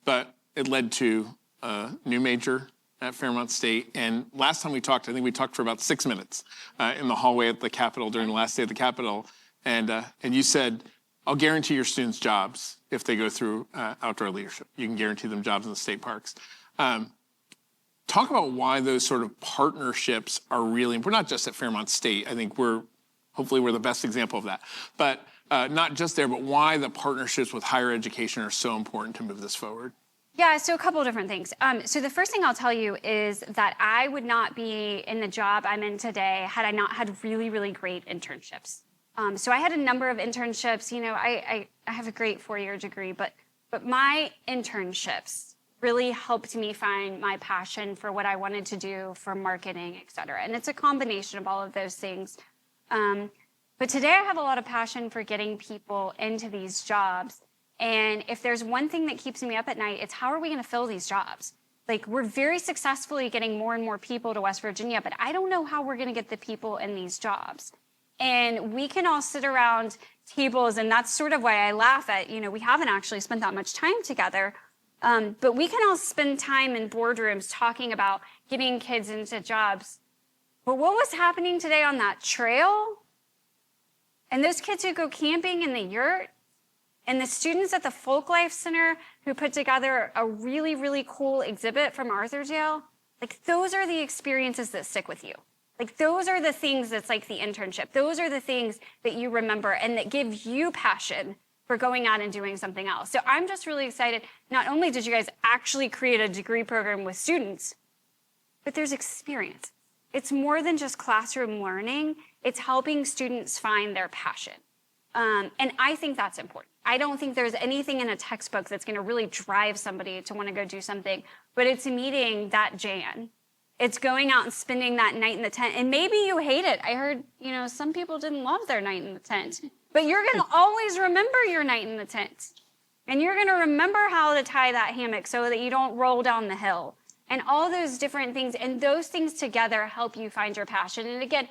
But it led to a new major at Fairmont State. And last time we talked, I think we talked for about 6 minutes in the hallway at the Capitol during the last day at the Capitol. And you said, "I'll guarantee your students jobs if they go through outdoor leadership. You can guarantee them jobs in the state parks." Talk about why those sort of partnerships are really important, not just at Fairmont State. I think hopefully we're the best example of that. But not just there, but why the partnerships with higher education are so important to move this forward. Yeah, so a couple of different things. So the first thing I'll tell you is that I would not be in the job I'm in today had I not had really, really great internships. So I had a number of internships. You know, I have a great 4-year degree, but my internships really helped me find my passion for what I wanted to do for marketing, et cetera. And it's a combination of all of those things. But today I have a lot of passion for getting people into these jobs. And if there's one thing that keeps me up at night, it's how are we going to fill these jobs? Like, we're very successfully getting more and more people to West Virginia, but I don't know how we're going to get the people in these jobs. And we can all sit around tables, and that's sort of why I laugh at, you know, we haven't actually spent that much time together, but we can all spend time in boardrooms talking about getting kids into jobs. But what was happening today on that trail? And those kids who go camping in the yurt, and the students at the Folk Life Center who put together a really, really cool exhibit from Arthurdale, like, those are the experiences that stick with you. Like, those are the things that's like the internship. Those are the things that you remember and that give you passion for going out and doing something else. So I'm just really excited. Not only did you guys actually create a degree program with students, but there's experience. It's more than just classroom learning. It's helping students find their passion. And I think that's important. I don't think there's anything in a textbook that's going to really drive somebody to want to go do something, but it's meeting that Jan. It's going out and spending that night in the tent. And maybe you hate it. I heard, you know, some people didn't love their night in the tent, but you're going to always remember your night in the tent. And you're going to remember how to tie that hammock so that you don't roll down the hill and all those different things. And those things together help you find your passion. And again,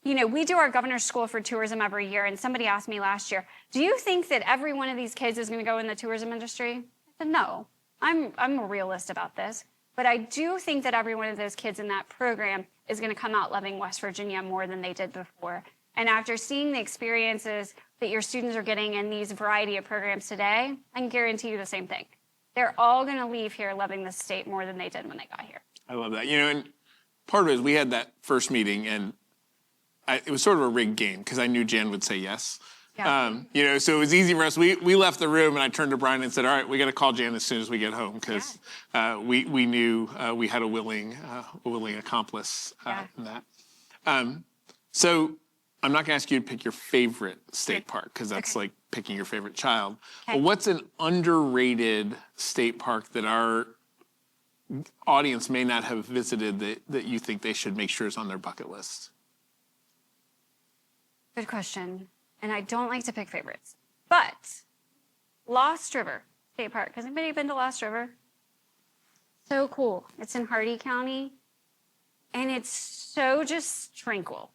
you know, we do our Governor's School for Tourism every year, and somebody asked me last year, do you think that every one of these kids is going to go in the tourism industry? I said, no, I'm a realist about this. But I do think that every one of those kids in that program is going to come out loving West Virginia more than they did before. And after seeing the experiences that your students are getting in these variety of programs today, I can guarantee you the same thing. They're all going to leave here loving the state more than they did when they got here. I love that. You know, and part of it is we had that first meeting, and it was sort of a rigged game because I knew Jan would say yes. Yeah. You know, so it was easy for us. We left the room, and I turned to Brian and said, all right, we got to call Jan as soon as we get home because we knew we had a willing accomplice in that. So I'm not going to ask you to pick your favorite state park because that's like picking your favorite child. But what's an underrated state park that our audience may not have visited that you think they should make sure is on their bucket list? Good question. And I don't like to pick favorites. But Lost River State Park. Has anybody been to Lost River? So cool. It's in Hardee County. And it's so just tranquil.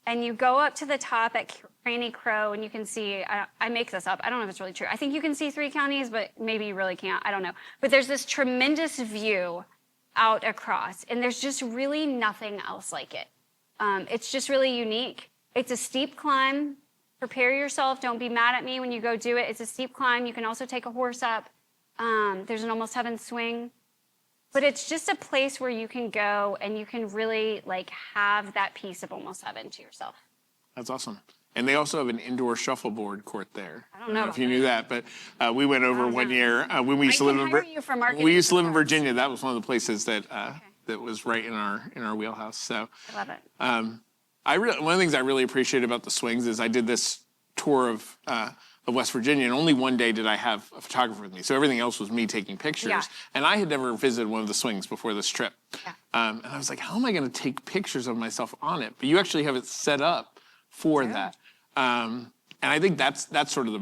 And you go up to the top at Cranny Crow and you can see, I make this up. I don't know if it's really true. I think you can see 3 counties, but maybe you really can't. I don't know. But there's this tremendous view out across. And there's just really nothing else like it. It's just really unique. It's a steep climb. Prepare yourself. Don't be mad at me when you go do it. It's a steep climb. You can also take a horse up. There's an almost heaven swing. But it's just a place where you can go and you can really like have that piece of almost heaven to yourself. That's awesome. And they also have an indoor shuffleboard court there. I don't know if you knew that, but we went over one year when we used to live in Virginia. That was one of the places that that was right in our wheelhouse. So I love it. One of the things I really appreciate about the swings is I did this tour of West Virginia, and only one day did I have a photographer with me. So everything else was me taking pictures. Yeah. And I had never visited one of the swings before this trip. Yeah. And I was like, how am I going to take pictures of myself on it? But you actually have it set up for that. And I think that's sort of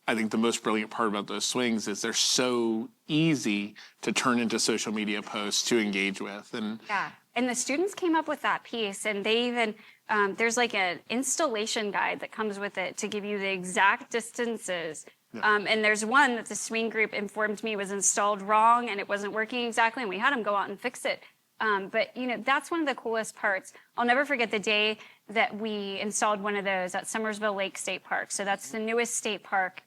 the most brilliant part about those swings is they're so easy to turn into social media posts to engage with. And the students came up with that piece, and they even, there's like an installation guide that comes with it to give you the exact distances. Yeah. And there's one that the swing group informed me was installed wrong and it wasn't working exactly, and we had them go out and fix it. But, you know, that's one of the coolest parts. I'll never forget the day that we installed one of those at Summersville Lake State Park. So that's the newest state park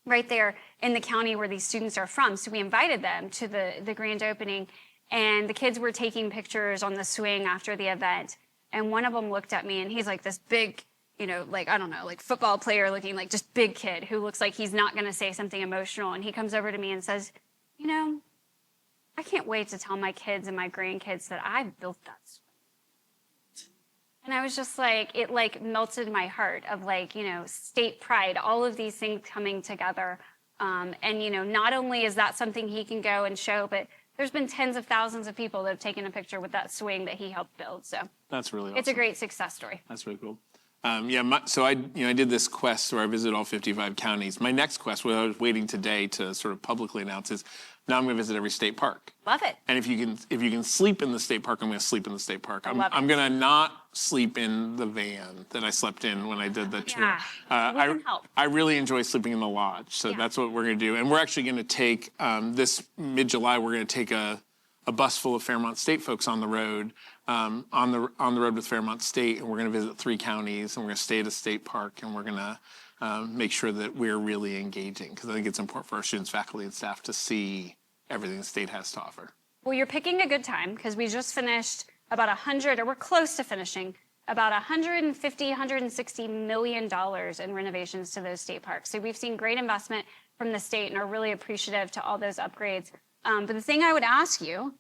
right there in the county where these students are from. So we invited them to the grand opening, and the kids were taking pictures on the swing after the event. And one of them looked at me, and he's like this big, like, I don't know, like football player looking, like just big kid who looks like he's not going to say something emotional. And he comes over to me and says, I can't wait to tell my kids and my grandkids that I built that swing. And I was just like, it like melted my heart of like, state pride, all of these things coming together. And, not only is that something he can go and show, but there's been tens of thousands of people that have taken a picture with that swing that he helped build. So that's really awesome. It's a great success story. That's really cool. So I did this quest where I visited all 55 counties. My next quest, what I was waiting today to sort of publicly announce, is now I'm going to visit every state park. Love it. And if you can sleep in the state park, I'm going to sleep in the state park. I'm going to not sleep in the van that I slept in when I did the tour. I really enjoy sleeping in the lodge, so that's what we're going to do. And we're actually going to take this mid-July. We're going to take a bus full of Fairmont State folks on the road, on the road with Fairmont State, and we're going to visit 3 counties, and we're going to stay at a state park, and we're going to make sure that we're really engaging, because I think it's important for our students, faculty, and staff to see everything the state has to offer. Well, you're picking a good time, because we just finished about 100, or we're close to finishing, about $150, $160 million in renovations to those state parks. So we've seen great investment from the state and are really appreciative to all those upgrades. But the thing I would ask you,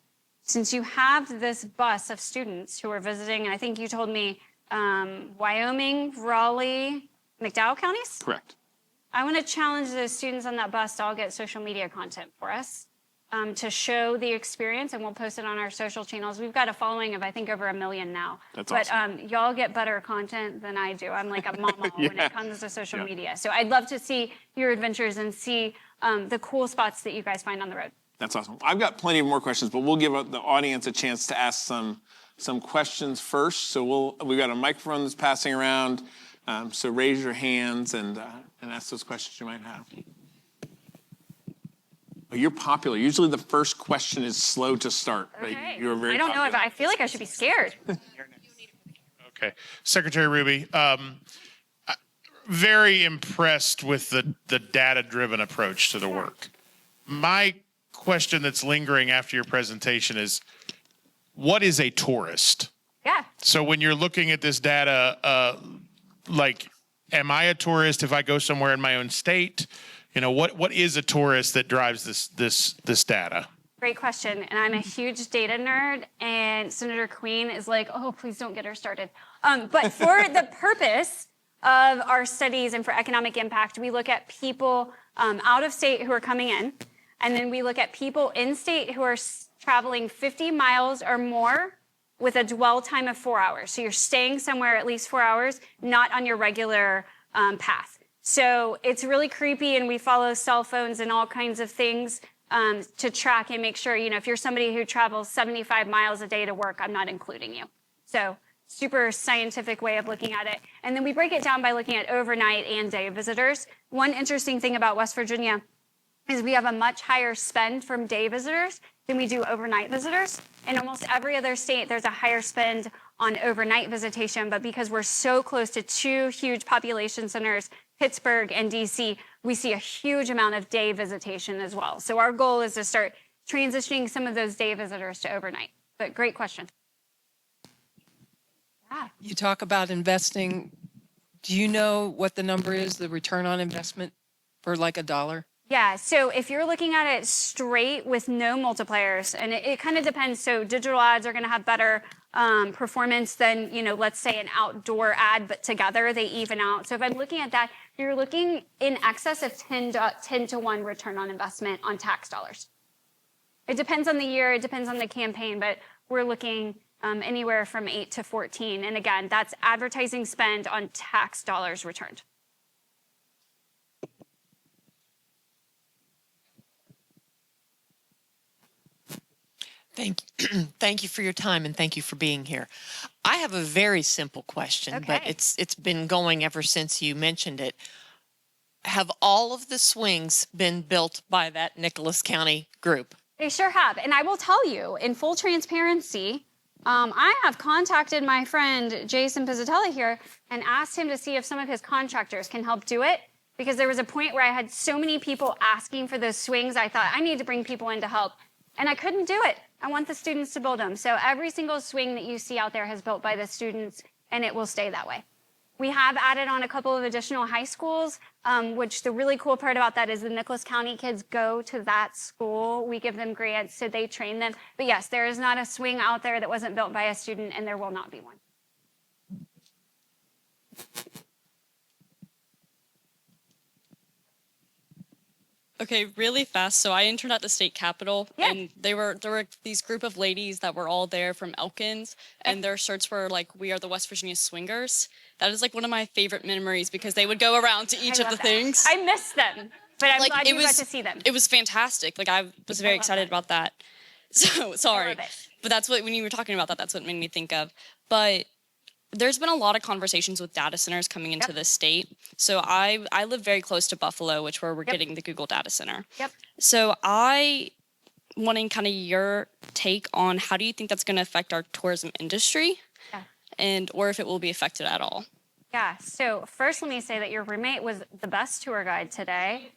since you have this bus of students who are visiting, and I think you told me Wyoming, Raleigh, McDowell counties? Correct. I want to challenge those students on that bus to all get social media content for us to show the experience, and we'll post it on our social channels. We've got a following of, I think, over 1 million now. That's awesome. But y'all get better content than I do. I'm like a mama when it comes to social media. So I'd love to see your adventures and see the cool spots that you guys find on the road. That's awesome. I've got plenty of more questions, but we'll give the audience a chance to ask some questions first. So we've got a microphone that's passing around. So raise your hands and ask those questions you might have. Oh, you're popular. Usually the first question is slow to start. Okay. Right? You're very I don't know if I feel like I should be scared. Okay. Secretary Ruby, very impressed with the data-driven approach to the work. My question that's lingering after your presentation is, what is a tourist? Yeah. So when you're looking at this data, am I a tourist if I go somewhere in my own state? What is a tourist that drives this data? Great question. And I'm a huge data nerd, and Senator Queen is like, oh, please don't get her started. But for the purpose of our studies and for economic impact, we look at people out of state who are coming in, and then we look at people in state who are traveling 50 miles or more with a dwell time of 4 hours. So you're staying somewhere at least 4 hours, not on your regular path. So it's really creepy, and we follow cell phones and all kinds of things to track and make sure, if you're somebody who travels 75 miles a day to work, I'm not including you. So super scientific way of looking at it. And then we break it down by looking at overnight and day visitors. One interesting thing about West Virginia is we have a much higher spend from day visitors than we do overnight visitors. In almost every other state, there's a higher spend on overnight visitation, but because we're so close to 2 huge population centers, Pittsburgh and DC, we see a huge amount of day visitation as well. So our goal is to start transitioning some of those day visitors to overnight. But great question. Yeah. You talk about investing. Do you know what the number is, the return on investment for like $1? Yeah, so if you're looking at it straight with no multipliers, and it kind of depends. So digital ads are going to have better performance than, let's say an outdoor ad, but together they even out. So if I'm looking at that, you're looking in excess of 10 to 1 return on investment on tax dollars. It depends on the year, it depends on the campaign, but we're looking anywhere from 8 to 14. And again, that's advertising spend on tax dollars returned. Thank you for your time, and thank you for being here. I have a very simple question, but it's been going ever since you mentioned it. Have all of the swings been built by that Nicholas County group? They sure have. And I will tell you, in full transparency, I have contacted my friend Jason Pizzatelli here and asked him to see if some of his contractors can help do it, because there was a point where I had so many people asking for those swings, I thought I need to bring people in to help. And I couldn't do it. I want the students to build them. So every single swing that you see out there is built by the students, and it will stay that way. We have added on a couple of additional high schools, which the really cool part about that is the Nicholas County kids go to that school. We give them grants, so they train them. But yes, there is not a swing out there that wasn't built by a student, and there will not be one. Okay, really fast. So I interned at the state capitol, and there were these group of ladies that were all there from Elkins, and their shirts were like, "We are the West Virginia Swingers." That is like one of my favorite memories because they would go around to each of the things. I miss them, but I'm glad you got to see them. It was fantastic. Like I was very excited about that. So sorry, but that's what when you were talking about that, that's what made me think of. But there's been a lot of conversations with data centers coming into the state. So I live very close to Buffalo, which where we're getting the Google data center. So I wanting kind of your take on how do you think that's going to affect our tourism industry, and or if it will be affected at all. Yeah. So first, let me say that your roommate was the best tour guide today.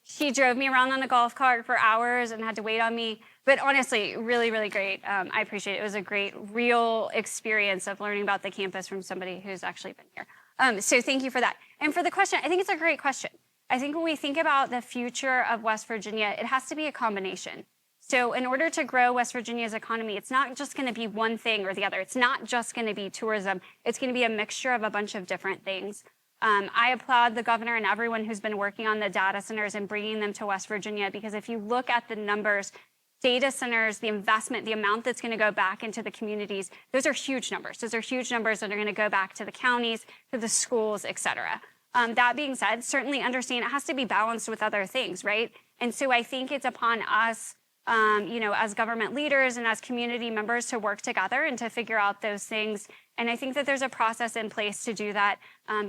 She drove me around on a golf cart for hours and had to wait on me. But honestly, really, really great. I appreciate it. It was a great, real experience of learning about the campus from somebody who's actually been here. So thank you for that. And for the question, I think it's a great question. I think when we think about the future of West Virginia, it has to be a combination. So in order to grow West Virginia's economy, it's not just going to be one thing or the other. It's not just going to be tourism. It's going to be a mixture of a bunch of different things. I applaud the governor and everyone who's been working on the data centers and bringing them to West Virginia, because if you look at the numbers, data centers, the investment, the amount that's going to go back into the communities, those are huge numbers. Those are huge numbers that are going to go back to the counties, to the schools, et cetera. That being said, certainly understand it has to be balanced with other things, right? And so I think it's upon us, as government leaders and as community members to work together and to figure out those things. And I think that there's a process in place to do that. I'm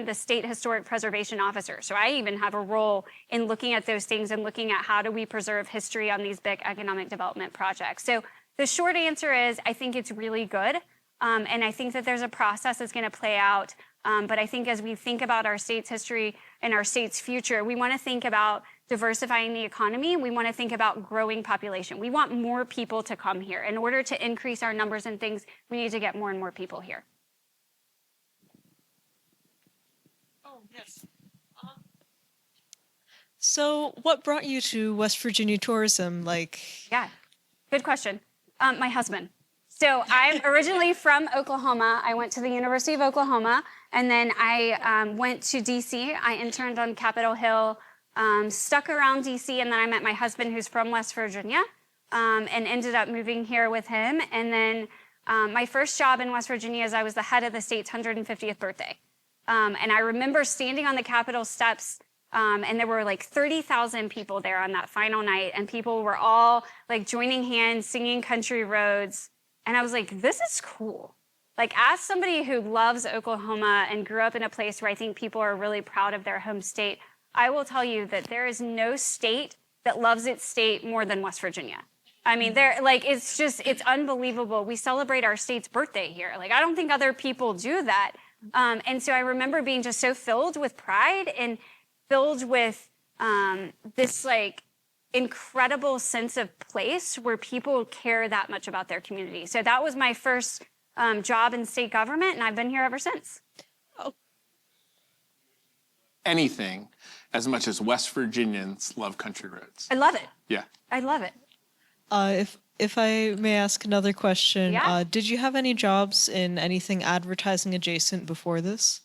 the state historic preservation officer. So I even have a role in looking at those things and looking at how do we preserve history on these big economic development projects. So the short answer is I think it's really good. And I think that there's a process that's going to play out. But I think as we think about our state's history and our state's future, we want to think about diversifying the economy. We want to think about growing population. We want more people to come here. In order to increase our numbers and things, we need to get more and more people here. Oh, yes. So what brought you to West Virginia tourism? Yeah, good question. My husband. So I'm originally from Oklahoma. I went to the University of Oklahoma, and then I went to DC. I interned on Capitol Hill, stuck around DC, and then I met my husband who's from West Virginia, and ended up moving here with him. And then my first job in West Virginia is I was the head of the state's 150th birthday. And I remember standing on the Capitol steps, and there were like 30,000 people there on that final night, and people were all like joining hands, singing Country Roads. And I was like, this is cool. Like, as somebody who loves Oklahoma and grew up in a place where I think people are really proud of their home state, I will tell you that there is no state that loves its state more than West Virginia. I mean, it's unbelievable. We celebrate our state's birthday here. Like, I don't think other people do that. And so I remember being just so filled with pride and filled with this like incredible sense of place where people care that much about their community. So that was my first job in state government, and I've been here ever since. Anything as much as West Virginians love country roads. I love it. Yeah. I love it. If I may ask another question, did you have any jobs in anything advertising adjacent before this?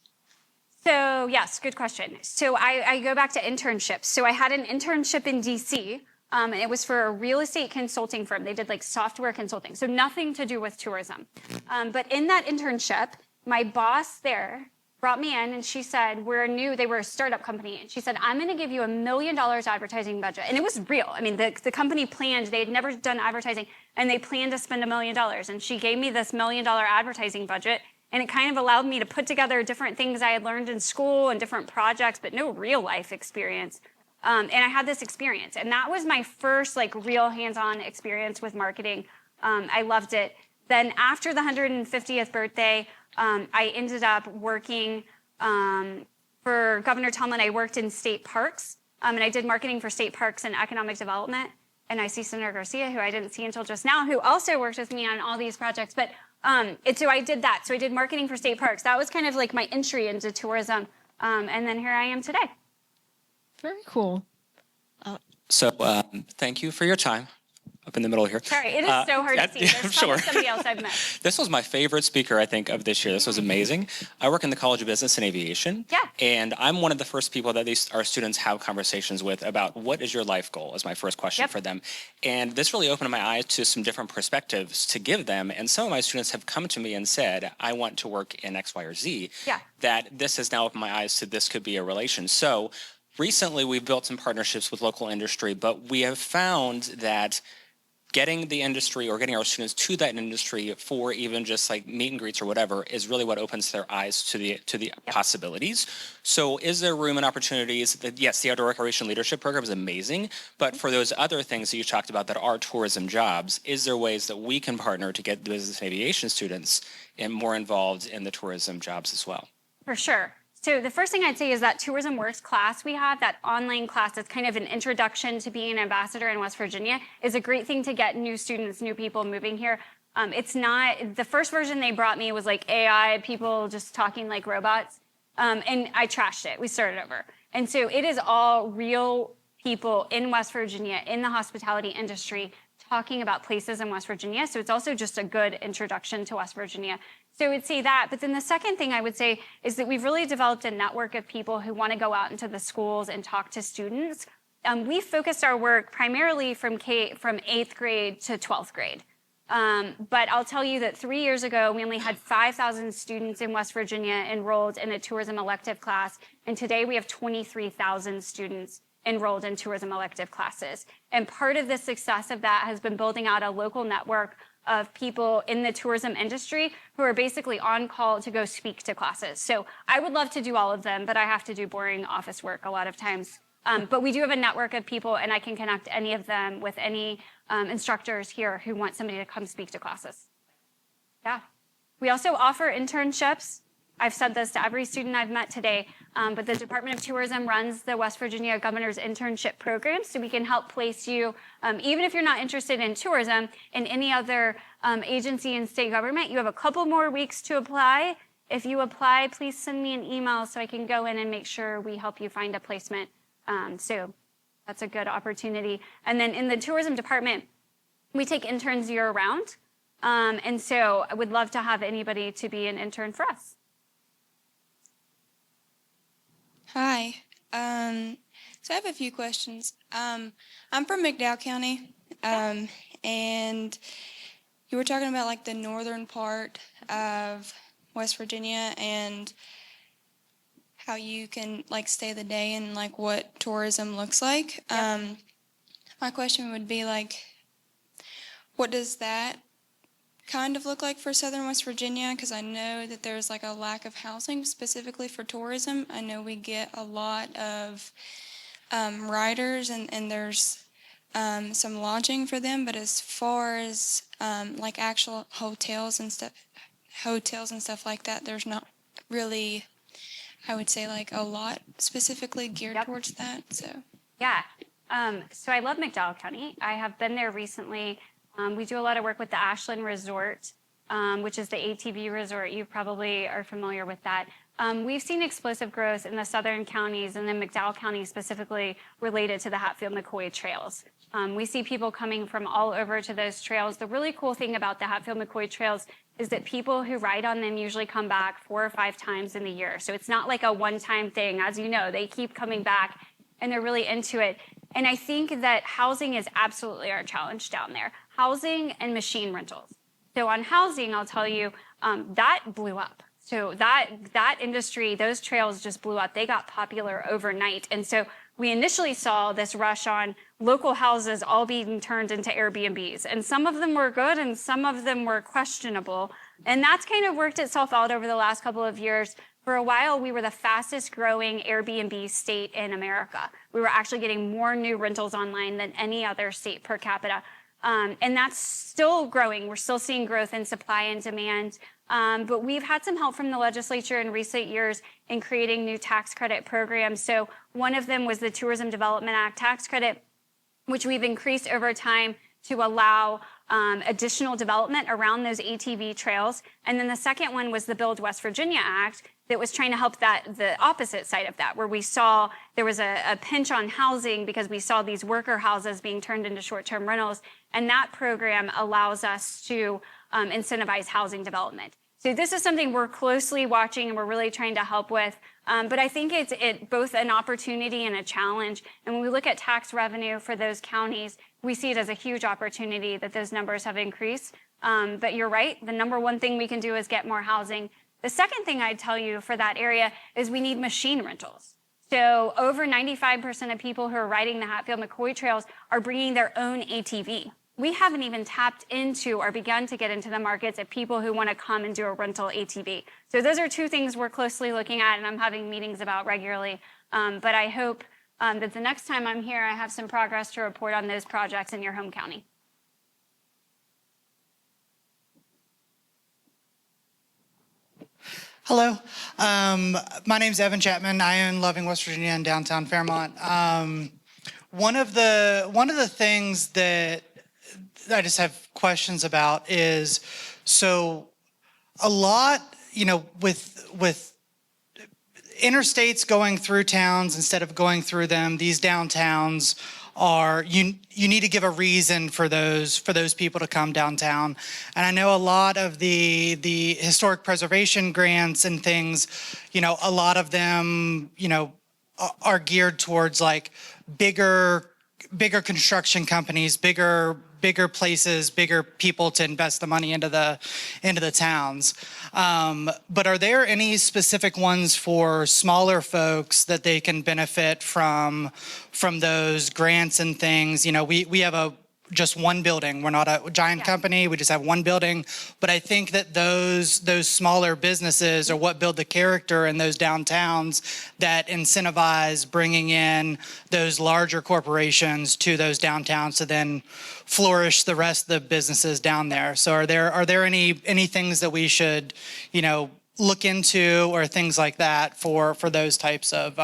So yes, good question. So I go back to internships. So I had an internship in DC. And it was for a real estate consulting firm. They did like software consulting. So nothing to do with tourism. But in that internship, my boss there brought me in and she said, they were a startup company. And she said, I'm going to give you $1 million advertising budget. And it was real. I mean, the company planned, they had never done advertising, and they planned to spend $1 million. And she gave me this $1 million advertising budget. And it kind of allowed me to put together different things I had learned in school and different projects, but no real life experience. And I had this experience. And that was my first like real hands-on experience with marketing. I loved it. Then after the 150th birthday, I ended up working for Governor Tomlin. I worked in state parks, and I did marketing for state parks and economic development. And I see Senator Garcia, who I didn't see until just now, who also worked with me on all these projects. But so I did that. So I did marketing for state parks. That was kind of like my entry into tourism. And then here I am today. Very cool. So thank you for your time up in the middle here. Sorry, it is so hard to see. There's I'm sure. somebody else I've met. This was my favorite speaker, I think, of this year. This was amazing. I work in the College of Business and Aviation. Yeah. And I'm one of the first people that our students have conversations with about what is your life goal is my first question for them. And this really opened my eyes to some different perspectives to give them. And some of my students have come to me and said, I want to work in X, Y, or Z. Yeah. That this has now opened my eyes to this could be a relation. So recently we've built some partnerships with local industry, but we have found that getting the industry or getting our students to that industry for even just like meet and greets or whatever is really what opens their eyes to the possibilities. So is there room and opportunities that, yes, the Outdoor Recreation Leadership Program is amazing, but for those other things that you talked about that are tourism jobs, is there ways that we can partner to get the business and aviation students more involved in the tourism jobs as well? For sure. So the first thing I'd say is that Tourism Works class we have, that online class that's kind of an introduction to being an ambassador in West Virginia, is a great thing to get new students, new people moving here. It's not, the first version they brought me was like AI, people just talking like robots, and I trashed it. We started over. And so it is all real people in West Virginia, in the hospitality industry, talking about places in West Virginia. So it's also just a good introduction to West Virginia. So I would say that. But then the second thing I would say is that we've really developed a network of people who want to go out into the schools and talk to students. We focused our work primarily from 8th grade to 12th grade. But I'll tell you that 3 years ago, we only had 5,000 students in West Virginia enrolled in a tourism elective class. And today we have 23,000 students enrolled in tourism elective classes. And part of the success of that has been building out a local network of people in the tourism industry who are basically on call to go speak to classes. So I would love to do all of them, but I have to do boring office work a lot of times. But we do have a network of people, and I can connect any of them with any instructors here who want somebody to come speak to classes. Yeah. We also offer internships. I've said this to every student I've met today, but the Department of Tourism runs the West Virginia Governor's Internship Program, so we can help place you, even if you're not interested in tourism, in any other agency in state government. You have a couple more weeks to apply. If you apply, please send me an email so I can go in and make sure we help you find a placement. So that's a good opportunity. And then in the tourism department, we take interns year-round. And so I would love to have anybody to be an intern for us. Hi. So I have a few questions. I'm from McDowell County, and you were talking about like the northern part of West Virginia and how you can like stay the day and like what tourism looks like. Yep. My question would be like, what does that kind of look like for southern West Virginia? Because I know that there's like a lack of housing specifically for tourism. I know we get a lot of riders and there's some lodging for them, but as far as like actual hotels and stuff like that, there's not really, I would say, like a lot specifically geared towards that. So yeah. So I love McDowell County. I have been there recently. We do a lot of work with the Ashland Resort, which is the ATV resort. You probably are familiar with that. We've seen explosive growth in the southern counties and then McDowell County specifically related to the Hatfield-McCoy trails. We see people coming from all over to those trails. The really cool thing about the Hatfield-McCoy trails is that people who ride on them usually come back 4 or 5 times in the year. So it's not like a one-time thing. As you know, they keep coming back and they're really into it. And I think that housing is absolutely our challenge down there. Housing and machine rentals. So on housing, I'll tell you, that blew up. So that industry, those trails just blew up. They got popular overnight. And so we initially saw this rush on local houses all being turned into Airbnbs. And some of them were good and some of them were questionable. And that's kind of worked itself out over the last couple of years. For a while, we were the fastest growing Airbnb state in America. We were actually getting more new rentals online than any other state per capita. And that's still growing. We're still seeing growth in supply and demand. But we've had some help from the legislature in recent years in creating new tax credit programs. So one of them was the Tourism Development Act tax credit, which we've increased over time to allow additional development around those ATV trails. And then the second one was the Build West Virginia Act that was trying to help the opposite side of that, where we saw there was a pinch on housing because we saw these worker houses being turned into short-term rentals. And that program allows us to incentivize housing development. So this is something we're closely watching and we're really trying to help with. But I think it's both an opportunity and a challenge. And when we look at tax revenue for those counties, we see it as a huge opportunity that those numbers have increased. But you're right, the number one thing we can do is get more housing. The second thing I'd tell you for that area is we need machine rentals. So over 95% of people who are riding the Hatfield-McCoy trails are bringing their own ATV. We haven't even tapped into or begun to get into the markets of people who want to come and do a rental ATV. So those are two things we're closely looking at and I'm having meetings about regularly. But I hope that the next time I'm here, I have some progress to report on those projects in your home county. Hello, my name's Evan Chapman. I own Loving West Virginia in downtown Fairmont. One of the things that I just have questions about is, so a lot, with interstates going through towns instead of going through them, these downtowns are, you need to give a reason for those people to come downtown. And I know a lot of the historic preservation grants and things, a lot of them, are geared towards like bigger construction companies, bigger places, bigger people to invest the money into the towns. But are there any specific ones for smaller folks that they can benefit from those grants and things? We have just one building. We're not a giant company. We just have one building. But I think that those smaller businesses are what build the character in those downtowns that incentivize bringing in those larger corporations to those downtowns to then flourish the rest of the businesses down there. So are there any things that we should, look into or things like that for those types of,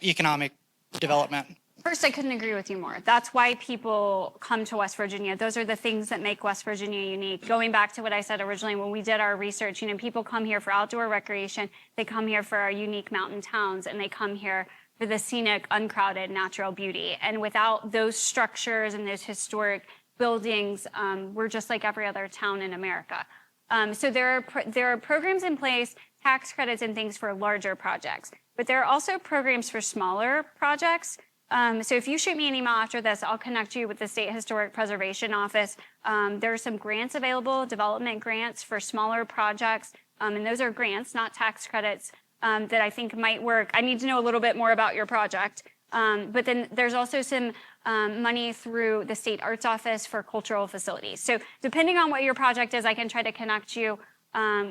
economic development? First, I couldn't agree with you more. That's why people come to West Virginia. Those are the things that make West Virginia unique. Going back to what I said originally when we did our research, people come here for outdoor recreation. They come here for our unique mountain towns, and they come here for the scenic, uncrowded, natural beauty. And without those structures and those historic buildings, we're just like every other town in America. So there are programs in place, tax credits and things for larger projects. But there are also programs for smaller projects. So if you shoot me an email after this, I'll connect you with the State Historic Preservation Office. There are some grants available, development grants for smaller projects. And those are grants, not tax credits, that I think might work. I need to know a little bit more about your project. But then there's also some money through the State Arts Office for cultural facilities. So depending on what your project is, I can try to connect you.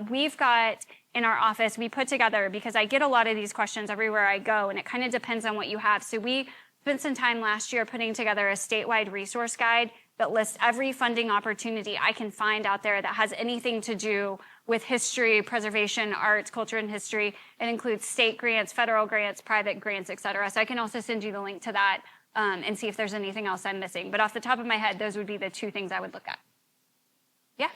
We've got in our office, we put together, because I get a lot of these questions everywhere I go, and it kind of depends on what you have. So we spent some time last year putting together a statewide resource guide that lists every funding opportunity I can find out there that has anything to do with history, preservation, arts, culture, and history. It includes state grants, federal grants, private grants, et cetera. So I can also send you the link to that and see if there's anything else I'm missing. But off the top of my head, those would be the two things I would look at. Yeah.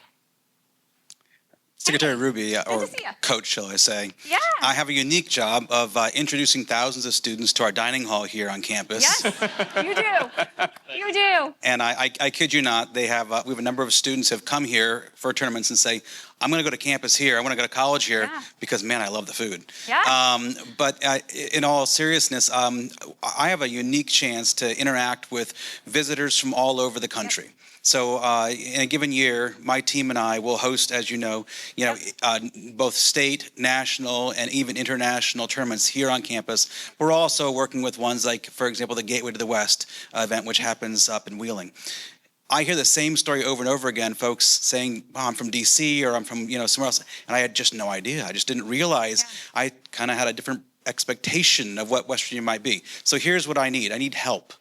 Secretary Ruby, or Coach, shall I say. Yeah. I have a unique job of introducing thousands of students to our dining hall here on campus. Yes, you do. You do. And I kid you not, we have a number of students who have come here for tournaments and say, I'm going to go to campus here. I want to go to college here because, man, I love the food. Yeah. But in all seriousness, I have a unique chance to interact with visitors from all over the country. Yep. So in a given year, my team and I will host, as you know, both state, national, and even international tournaments here on campus. We're also working with ones like, for example, the Gateway to the West event, which happens up in Wheeling. I hear the same story over and over again, folks saying, oh, I'm from D.C. or I'm from somewhere else, and I had just no idea. I just didn't realize. I kind of had a different expectation of what West Virginia might be. So here's what I need. I need help.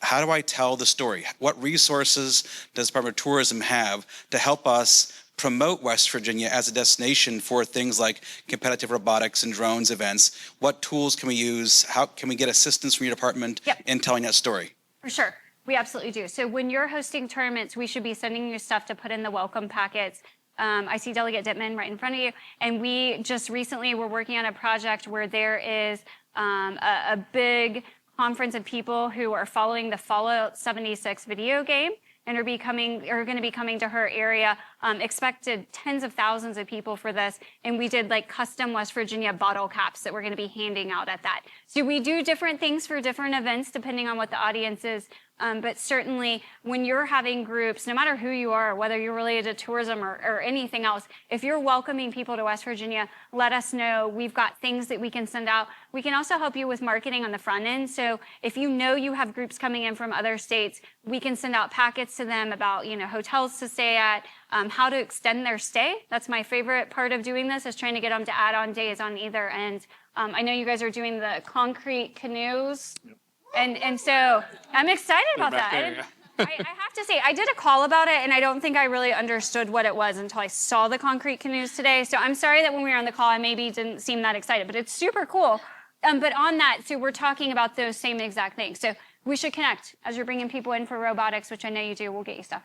How do I tell the story? What resources does the Department of Tourism have to help us promote West Virginia as a destination for things like competitive robotics and drones events? What tools can we use? How can we get assistance from your department in telling that story? For sure. We absolutely do. So when you're hosting tournaments, we should be sending you stuff to put in the welcome packets. I see Delegate Dittman right in front of you. And we just recently were working on a project where there is a big conference of people who are following the Fallout 76 video game and are going to be coming to her area. Expected tens of thousands of people for this. And we did like custom West Virginia bottle caps that we're going to be handing out at that. So we do different things for different events depending on what the audience is. But certainly when you're having groups, no matter who you are, whether you're related to tourism or anything else, if you're welcoming people to West Virginia, let us know. We've got things that we can send out. We can also help you with marketing on the front end. So if you know you have groups coming in from other states, we can send out packets to them about, hotels to stay at, how to extend their stay. That's my favorite part of doing this, is trying to get them to add on days on either end. I know you guys are doing the concrete canoes. Yep. And so I'm excited about that. I have to say, I did a call about it, and I don't think I really understood what it was until I saw the concrete canoes today. So I'm sorry that when we were on the call, I maybe didn't seem that excited, but it's super cool. But on that, so we're talking about those same exact things. So we should connect as you're bringing people in for robotics, which I know you do. We'll get you stuff.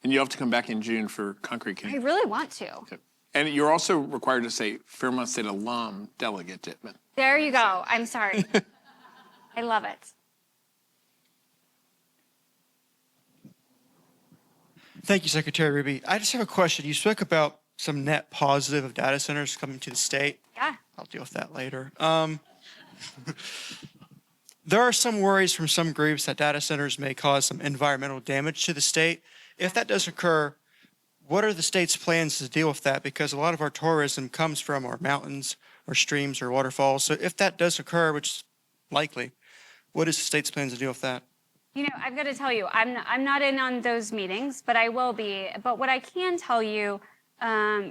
And you have to come back in June for concrete canoes. I really want to. Okay. And you're also required to say Fairmont State alum Delegate Dittman. There you go. I'm sorry. I love it. Thank you, Secretary Ruby. I just have a question. You spoke about some net positive of data centers coming to the state. Yeah. I'll deal with that later. There are some worries from some groups that data centers may cause some environmental damage to the state. If that does occur, what are the state's plans to deal with that? Because a lot of our tourism comes from our mountains or streams or waterfalls. So if that does occur, which is likely, what is the state's plans to deal with that? I've got to tell you, I'm not in on those meetings, but I will be. But what I can tell you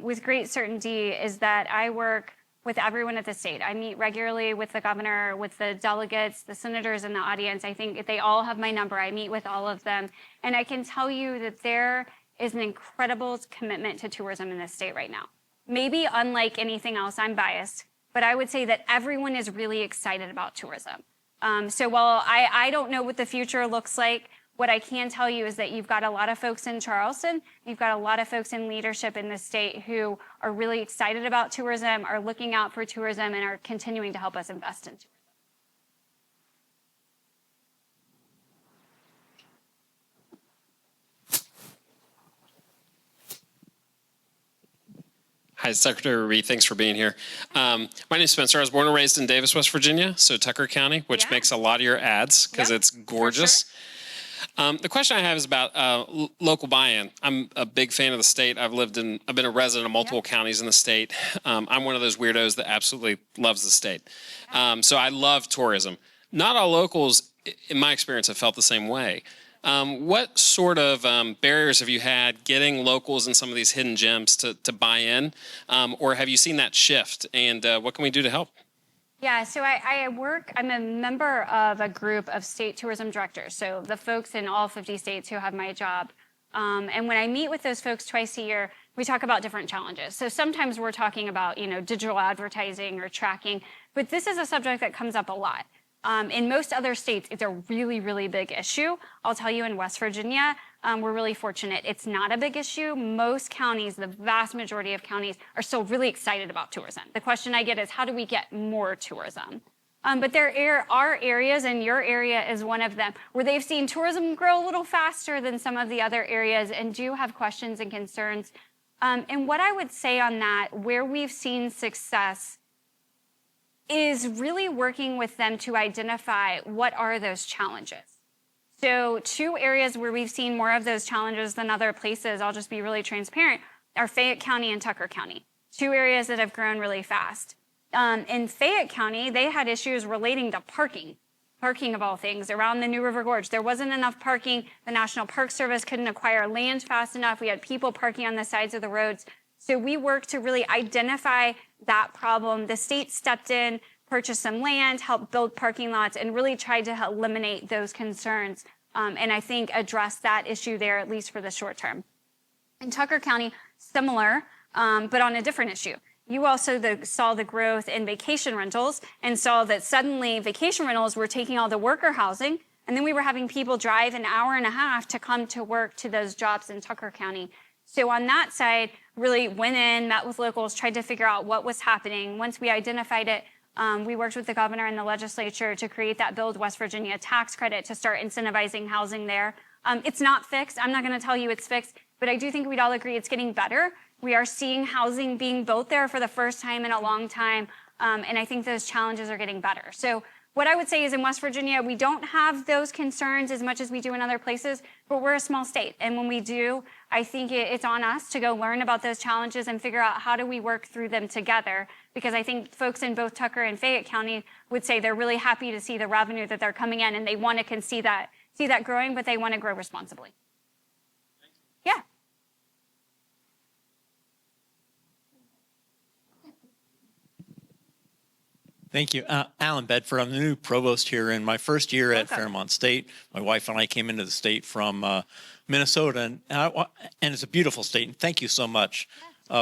with great certainty is that I work with everyone at the state. I meet regularly with the governor, with the delegates, the senators in the audience. I think they all have my number. I meet with all of them. And I can tell you that there is an incredible commitment to tourism in this state right now. Maybe unlike anything else, I'm biased, but I would say that everyone is really excited about tourism. So while I don't know what the future looks like, what I can tell you is that you've got a lot of folks in Charleston, you've got a lot of folks in leadership in the state who are really excited about tourism, are looking out for tourism, and are continuing to help us invest in tourism. Hi, Secretary Ruby. Thanks for being here. My name is Spencer. I was born and raised in Davis, West Virginia, so Tucker County, which makes a lot of your ads because it's gorgeous. The question I have is about local buy-in. I'm a big fan of the state. I've been a resident of multiple counties in the state. I'm one of those weirdos that absolutely loves the state. So I love tourism. Not all locals, in my experience, have felt the same way. What sort of barriers have you had getting locals in some of these hidden gems to buy in? Or have you seen that shift? And what can we do to help? Yeah, so I'm a member of a group of state tourism directors. So the folks in all 50 states who have my job. And when I meet with those folks twice a year, we talk about different challenges. So sometimes we're talking about, digital advertising or tracking, but this is a subject that comes up a lot. In most other states, it's a really, really big issue. I'll tell you, in West Virginia, we're really fortunate. It's not a big issue. Most counties, the vast majority of counties, are still really excited about tourism. The question I get is, how do we get more tourism? But there are areas, and your area is one of them, where they've seen tourism grow a little faster than some of the other areas and do have questions and concerns. And what I would say on that, where we've seen success, is really working with them to identify what are those challenges. So 2 areas where we've seen more of those challenges than other places, I'll just be really transparent, are Fayette County and Tucker County, 2 areas that have grown really fast. In Fayette County, they had issues relating to parking of all things, around the New River Gorge. There wasn't enough parking. The National Park Service couldn't acquire land fast enough. We had people parking on the sides of the roads. So we worked to really identify that problem. The state stepped in, purchased some land, helped build parking lots, and really tried to eliminate those concerns. And I think address that issue there, at least for the short term. In Tucker County, similar, but on a different issue. You also saw the growth in vacation rentals and saw that suddenly vacation rentals were taking all the worker housing And then we were having people drive an hour and a half to come to work to those jobs in Tucker County. So on that side, really went in, met with locals, tried to figure out what was happening. Once we identified it, we worked with the governor and the legislature to create that Build West Virginia tax credit to start incentivizing housing there. It's not fixed. I'm not going to tell you it's fixed, but I do think we'd all agree it's getting better. We are seeing housing being built there for the first time in a long time, and I think those challenges are getting better. So what I would say is in West Virginia, we don't have those concerns as much as we do in other places, but we're a small state. And when we do, I think it's on us to go learn about those challenges and figure out how do we work through them together. Because I think folks in both Tucker and Fayette County would say they're really happy to see the revenue that they're coming in, and they want to see that growing, but they want to grow responsibly. Yeah. Thank you. Alan Bedford. I'm the new provost here in my first year at Fairmont State. My wife and I came into the state from Minnesota, and it's a beautiful state. And thank you so much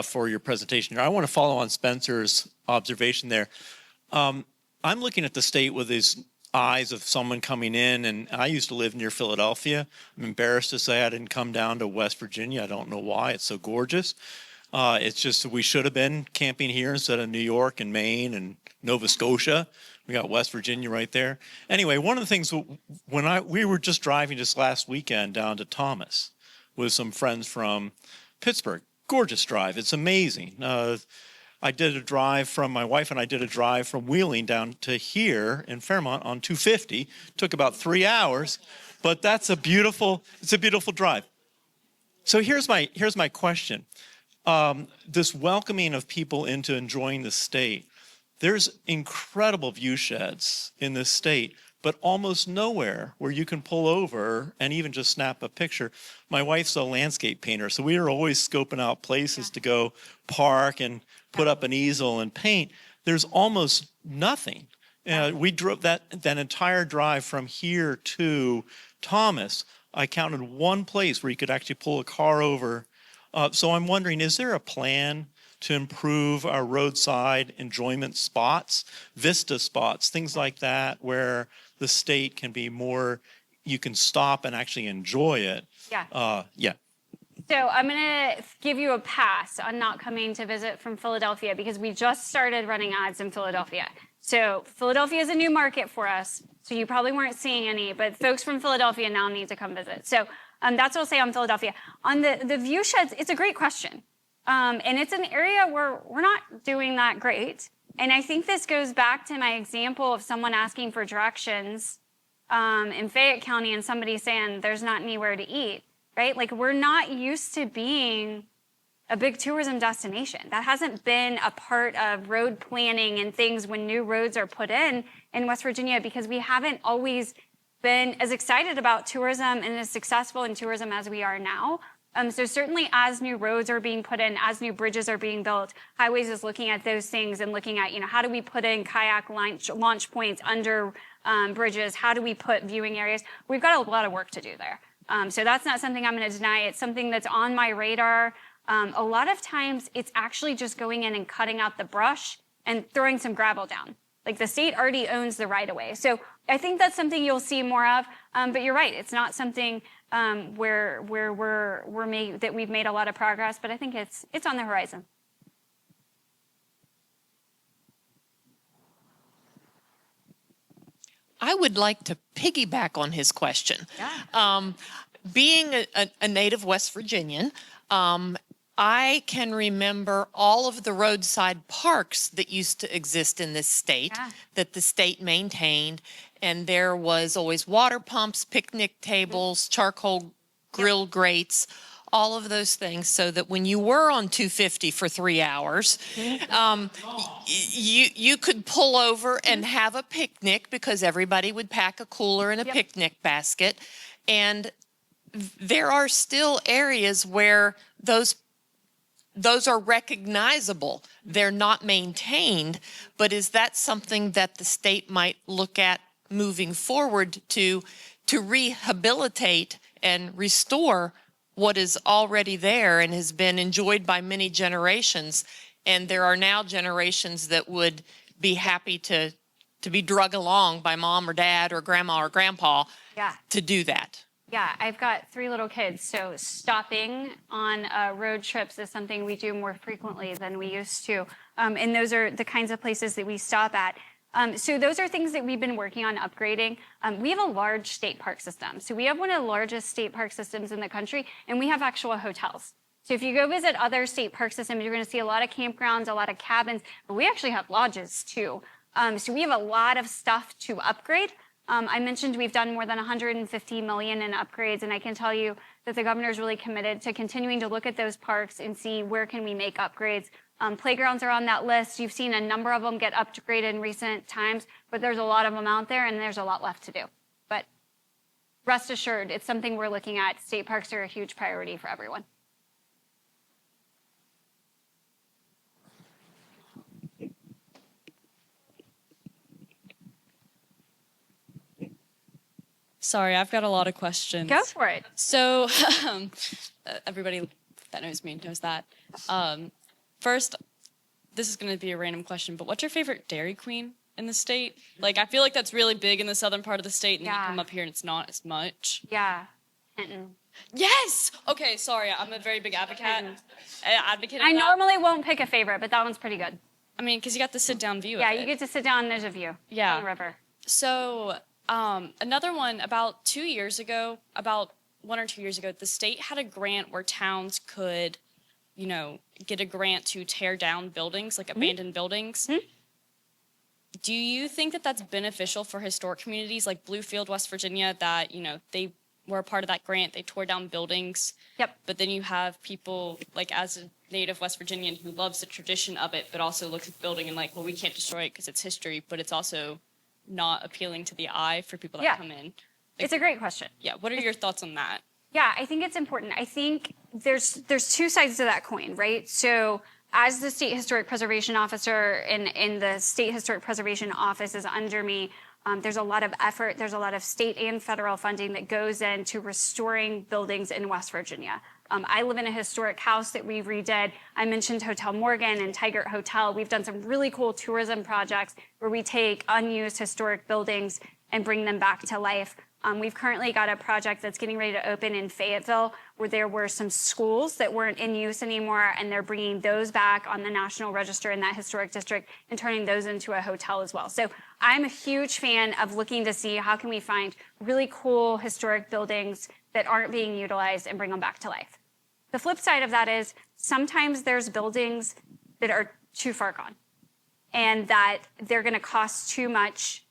for your presentation here. I want to follow on Spencer's observation there. I'm looking at the state with these eyes of someone coming in, and I used to live near Philadelphia. I'm embarrassed to say I didn't come down to West Virginia. I don't know why. It's so gorgeous. It's just we should have been camping here instead of New York and Maine and Nova Scotia. We got West Virginia right there. Anyway, one of the things when we were just driving just last weekend down to Thomas with some friends from Pittsburgh. Gorgeous drive. It's amazing. I did a drive from my wife and I did a drive from Wheeling down to here in Fairmont on 250. Took about 3 hours, but it's a beautiful drive. So here's my question. This welcoming of people into enjoying the state. There's incredible view sheds in this state, but almost nowhere where you can pull over and even just snap a picture. My wife's a landscape painter, so we are always scoping out places to go park and put up an easel and paint. There's almost nothing. We drove that entire drive from here to Thomas. I counted one place where you could actually pull a car over. So I'm wondering, is there a plan to improve our roadside enjoyment spots, vista spots, things like that, where the state can be more, you can stop and actually enjoy it? Yeah. So I'm going to give you a pass on not coming to visit from Philadelphia because we just started running ads in Philadelphia. So Philadelphia is a new market for us, so you probably weren't seeing any, but folks from Philadelphia now need to come visit. So that's what I'll say on Philadelphia. On the view sheds, it's a great question. And it's an area where we're not doing that great. And I think this goes back to my example of someone asking for directions in Fayette County and somebody saying there's not anywhere to eat, right? Like we're not used to being a big tourism destination. That hasn't been a part of road planning and things when new roads are put in West Virginia because we haven't always been as excited about tourism and as successful in tourism as we are now. So certainly as new roads are being put in, as new bridges are being built, Highways is looking at those things and looking at, how do we put in kayak launch points under bridges? How do we put viewing areas? We've got a lot of work to do there. So that's not something I'm going to deny. It's something that's on my radar. A lot of times it's actually just going in and cutting out the brush and throwing some gravel down. Like the state already owns the right of way. So I think that's something you'll see more of. But you're right. It's not something where we've made a lot of progress, but I think it's on the horizon. I would like to piggyback on his question. Yeah. Being a native West Virginian, I can remember all of the roadside parks that used to exist in this state that the state maintained. And there was always water pumps, picnic tables, charcoal grill grates, all of those things, so that when you were on 250 for 3 hours, you could pull over and have a picnic because everybody would pack a cooler and a picnic basket. And there are still areas where those are recognizable. They're not maintained, but is that something that the state might look at moving forward to rehabilitate and restore what is already there and has been enjoyed by many generations? And there are now generations that would be happy to to be drug along by mom or dad or grandma or grandpa Yeah. to do that. Yeah, I've got 3 little kids, so stopping on road trips is something we do more frequently than we used to. And those are the kinds of places that we stop at. So those are things that we've been working on upgrading. We have a large state park system. So we have one of the largest state park systems in the country, and we have actual hotels. So if you go visit other state park systems, you're going to see a lot of campgrounds, a lot of cabins, but we actually have lodges too. So we have a lot of stuff to upgrade. I mentioned we've done more than $150 million in upgrades, and I can tell you that the governor is really committed to continuing to look at those parks and see where can we make upgrades. Playgrounds are on that list. You've seen a number of them get upgraded in recent times, but there's a lot of them out there, and there's a lot left to do. But rest assured, it's something we're looking at. State parks are a huge priority for everyone. Sorry, I've got a lot of questions. Go for it. So, everybody that knows me knows that. First, this is going to be a random question, but what's your favorite Dairy Queen in the state? Like, I feel like that's really big in the southern part of the state, and then you come up here and it's not as much. Yeah. Hinton. Yes! Okay, sorry, I'm a very big advocate. I normally won't pick a favorite, but that one's pretty good. I mean, because you got the sit-down view Yeah, of it. you get to sit down and there's a view. Yeah. On the river. So, another one, about 2 years ago, about 1 or 2 years ago, the state had a grant where towns could, you know, get a grant to tear down buildings, like abandoned buildings. Do you think that that's beneficial for historic communities like Bluefield, West Virginia, that, you know, they were a part of that grant, they tore down buildings? Yep. But then you have people, like, as a native West Virginian who loves the tradition of it, but also looks at the building and like, well, we can't destroy it because it's history, but it's also not appealing to the eye for people that come in. Like, it's a great question. Yeah, what are your thoughts on that? Yeah, I think it's important. I think there's 2 sides to that coin, right? So as the State Historic Preservation Officer and the State Historic Preservation Office is under me, there's a lot of effort, there's a lot of state and federal funding that goes into restoring buildings in West Virginia. I live in a historic house that we redid. I mentioned Hotel Morgan and Tigert Hotel. We've done some really cool tourism projects where we take unused historic buildings and bring them back to life. We've currently got a project that's getting ready to open in Fayetteville where there were some schools that weren't in use anymore, and they're bringing those back on the National Register in that historic district and turning those into a hotel as well. So I'm a huge fan of looking to see how can we find really cool historic buildings that aren't being utilized and bring them back to life. The flip side of that is sometimes there's buildings that are too far gone and that they're going to cost too much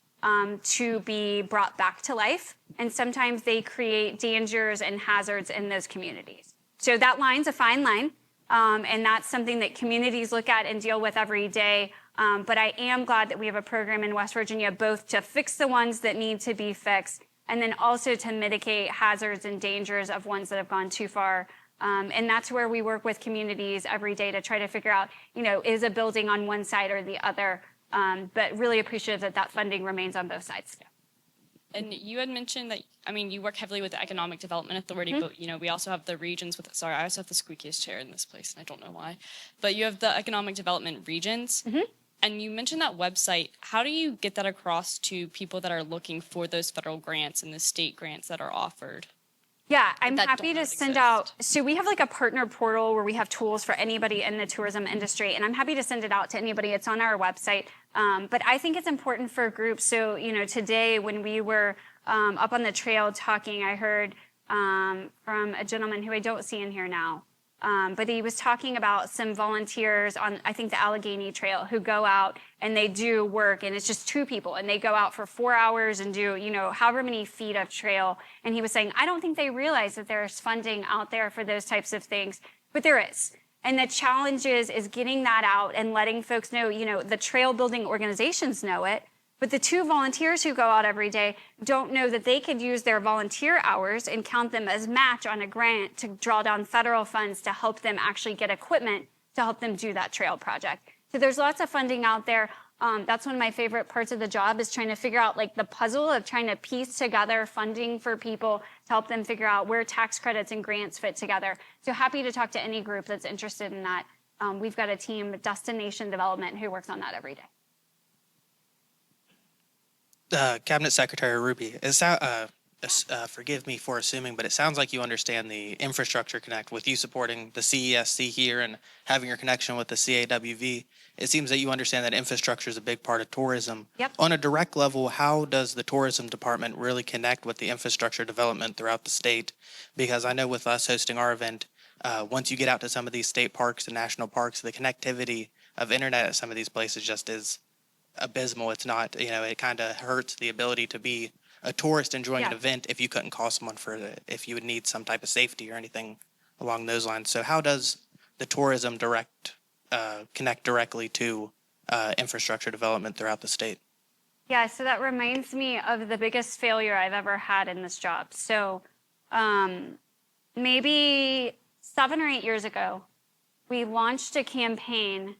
to be brought back to life. And sometimes they create dangers and hazards in those communities. So that line's a fine line. And that's something that communities look at and deal with every day. But I am glad that we have a program in West Virginia, both to fix the ones that need to be fixed and then also to mitigate hazards and dangers of ones that have gone too far. And that's where we work with communities every day to try to figure out, you know, is a building on one side or the other? But really appreciative that that funding remains on both sides. And you had mentioned that, I mean, you work heavily with the Economic Development Authority, but, you know, we also have the regions with, sorry, I also have the squeakiest chair in this place, and I don't know why. But you have the Economic Development regions, and you mentioned that website. How do you get that across to people that are looking for those federal grants and the state grants that are offered? Yeah, I'm happy to send out. So we have like a partner portal where we have tools for anybody in the tourism industry, and I'm happy to send it out to anybody. It's on our website. But I think it's important for groups. So, you know, today when we were up on the trail talking, I heard from a gentleman who I don't see in here now. But he was talking about some volunteers on, I think, the Allegheny Trail who go out and they do work, and it's just 2 people, and they go out for 4 hours and do, you know, however many feet of trail. And he was saying, I don't think they realize that there's funding out there for those types of things, but there is. And the challenge is getting that out and letting folks know, you know, the trail building organizations know it, but the 2 volunteers who go out every day don't know that they could use their volunteer hours and count them as match on a grant to draw down federal funds to help them actually get equipment to help them do that trail project. So there's lots of funding out there. That's one of my favorite parts of the job is trying to figure out like the puzzle of trying to piece together funding for people to help them figure out where tax credits and grants fit together. So happy to talk to any group that's interested in that. We've got a team, Destination Development, who works on that every day. Cabinet Secretary Ruby, forgive me for assuming, but it sounds like you understand the infrastructure connect with you supporting the CESC here and having your connection with the CAWV. It seems that you understand that infrastructure is a big part of tourism. Yep. On a direct level, how does the tourism department really connect with the infrastructure development throughout the state? Because I know with us hosting our event, once you get out to some of these state parks and national parks, the connectivity of internet at some of these places just is abysmal. It's not, it kind of hurts the ability to be a tourist enjoying an event if you couldn't call someone for it, if you would need some type of safety or anything along those lines. So how does the tourism connect directly to infrastructure development throughout the state? Yeah, so that reminds me of the biggest failure I've ever had in this job. So maybe 7 or 8 years ago, we launched a campaign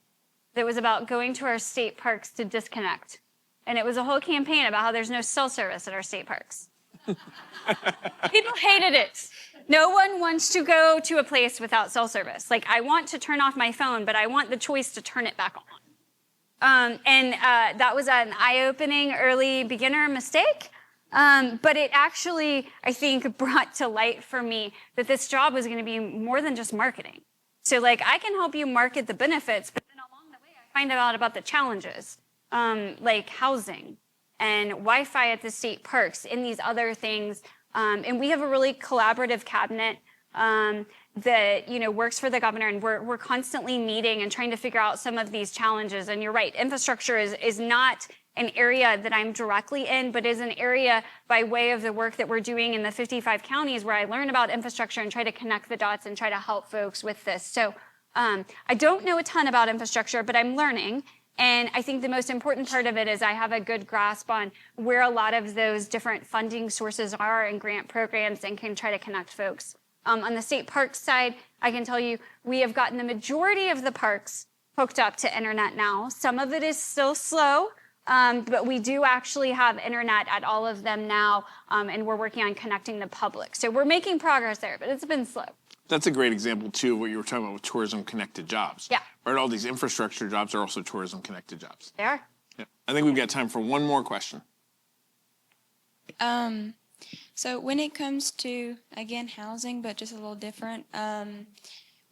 that was about going to our state parks to disconnect. And it was a whole campaign about how there's no cell service at our state parks. People hated it. No one wants to go to a place without cell service. Like, I want to turn off my phone, but I want the choice to turn it back on. That was an eye-opening early beginner mistake. But it actually, I think, brought to light for me that this job was going to be more than just marketing. So, like, I can help you market the benefits, but then along the way, I find out about the challenges, like housing and Wi-Fi at the state parks and these other things. And we have a really collaborative cabinet that works for the governor, and we're constantly meeting and trying to figure out some of these challenges. And you're right, infrastructure is not an area that I'm directly in, but is an area by way of the work that we're doing in the 55 counties where I learn about infrastructure and try to connect the dots and try to help folks with this. So I don't know a ton about infrastructure, but I'm learning. And I think the most important part of it is I have a good grasp on where a lot of those different funding sources are and grant programs and can try to connect folks. On the state parks side, I can tell you we have gotten the majority of the parks hooked up to internet now. Some of it is still slow, but we do actually have internet at all of them now, and we're working on connecting the public. So we're making progress there, but it's been slow. That's a great example, too, of what you were talking about with tourism-connected jobs. Yeah. Right, all these infrastructure jobs are also tourism-connected jobs. They are. Yeah. I think we've got time for one more question. So when it comes to, again, housing, but just a little different,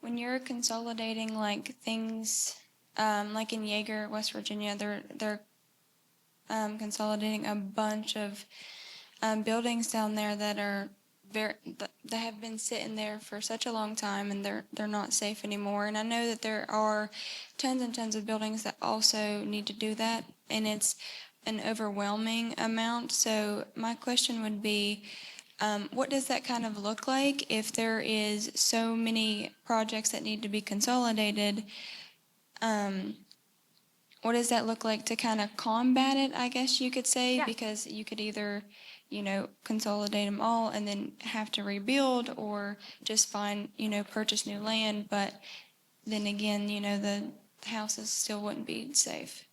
when you're consolidating like things, like in Yeager, West Virginia, they're consolidating a bunch of buildings down there that have been sitting there for such a long time, and they're not safe anymore. And I know that there are tons and tons of buildings that also need to do that, and it's an overwhelming amount. So my question would be, what does that kind of look like if there is so many projects that need to be consolidated? What does that look like to kind of combat it, I guess you could say? Yeah. Because you could either consolidate them all and then have to rebuild, or just purchase new land. But then again, the houses still wouldn't be safe.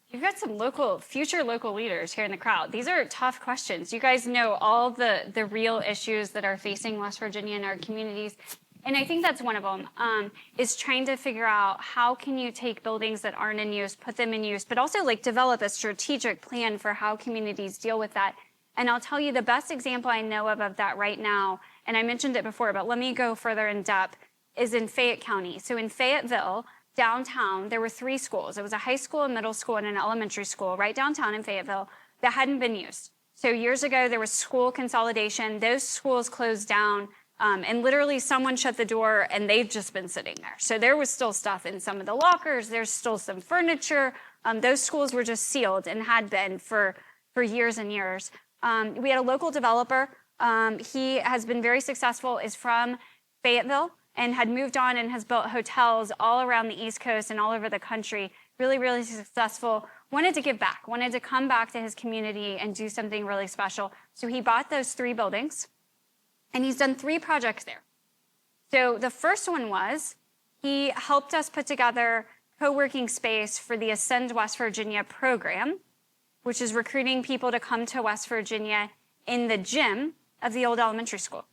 You've got some future local leaders here in the crowd. These are tough questions. You guys know all the real issues that are facing West Virginia and our communities. And I think that's one of them, is trying to figure out how can you take buildings that aren't in use, put them in use, but also develop a strategic plan for how communities deal with that. And I'll tell you the best example I know of that right now, and I mentioned it before, but let me go further in depth, is in Fayette County. So in Fayetteville, downtown, there were 3 schools. It was a high school, a middle school, and an elementary school right downtown in Fayetteville that hadn't been used. So years ago, there was school consolidation. Those schools closed down, and literally someone shut the door, and they've just been sitting there. So there was still stuff in some of the lockers. There's still some furniture. Those schools were just sealed and had been for years and years. We had a local developer. He has been very successful, is from Fayetteville, and had moved on and has built hotels all around the East Coast and all over the country. Really, really successful. Wanted to give back, wanted to come back to his community and do something really special. So he bought those 3 buildings, and he's done 3 projects there. So the first one was he helped us put together co-working space for the Ascend West Virginia program, which is recruiting people to come to West Virginia in the gym of the old elementary school.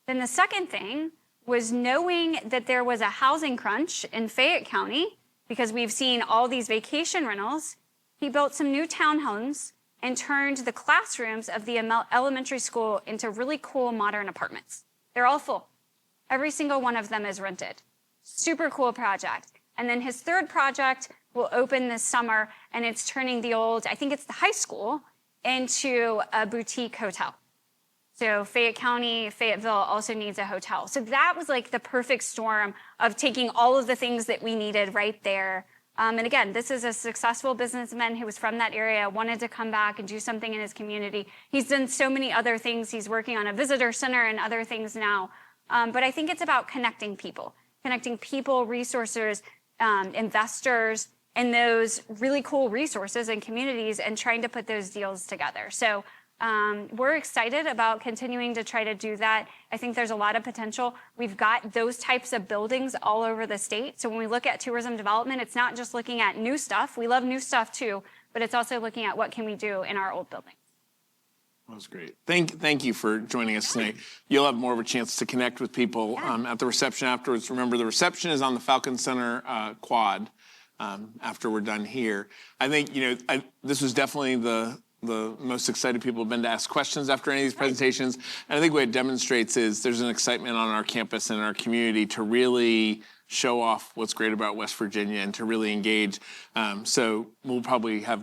Then the second thing was knowing that there was a housing crunch in Fayette County, because we've seen all these vacation rentals. He built some new townhomes and turned the classrooms of the elementary school into really cool modern apartments. They're all full. Every single one of them is rented. Super cool project. And then his third project will open this summer, and it's turning the old, I think it's the high school, into a boutique hotel. So Fayetteville also needs a hotel. So that was like the perfect storm of taking all of the things that we needed right there. And again, this is a successful businessman who was from that area, wanted to come back and do something in his community. He's done so many other things. He's working on a visitor center and other things now. But I think it's about connecting people, resources, investors, and those really cool resources and communities, and trying to put those deals together. So we're excited about continuing to try to do that. I think there's a lot of potential. We've got those types of buildings all over the state. So when we look at tourism development, it's not just looking at new stuff. We love new stuff too, but it's also looking at what can we do in our old buildings. That was great. Thank you for joining us tonight. You'll have more of a chance to connect with people at the reception afterwards. Remember, the reception is on the Falcon Center quad after we're done here. I think, this was definitely the most excited people have been to ask questions after any of these presentations. And I think what it demonstrates is there's an excitement on our campus and our community to really show off what's great about West Virginia and to really engage. So we'll probably have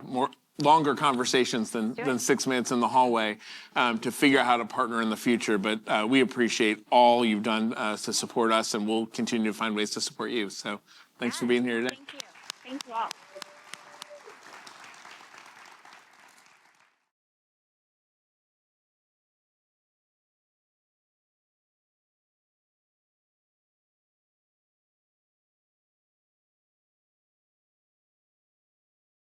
longer conversations than 6 minutes in the hallway to figure out how to partner in the future. But we appreciate all you've done to support us, and we'll continue to find ways to support you. So thanks for being here today. Thank you. Thank you all.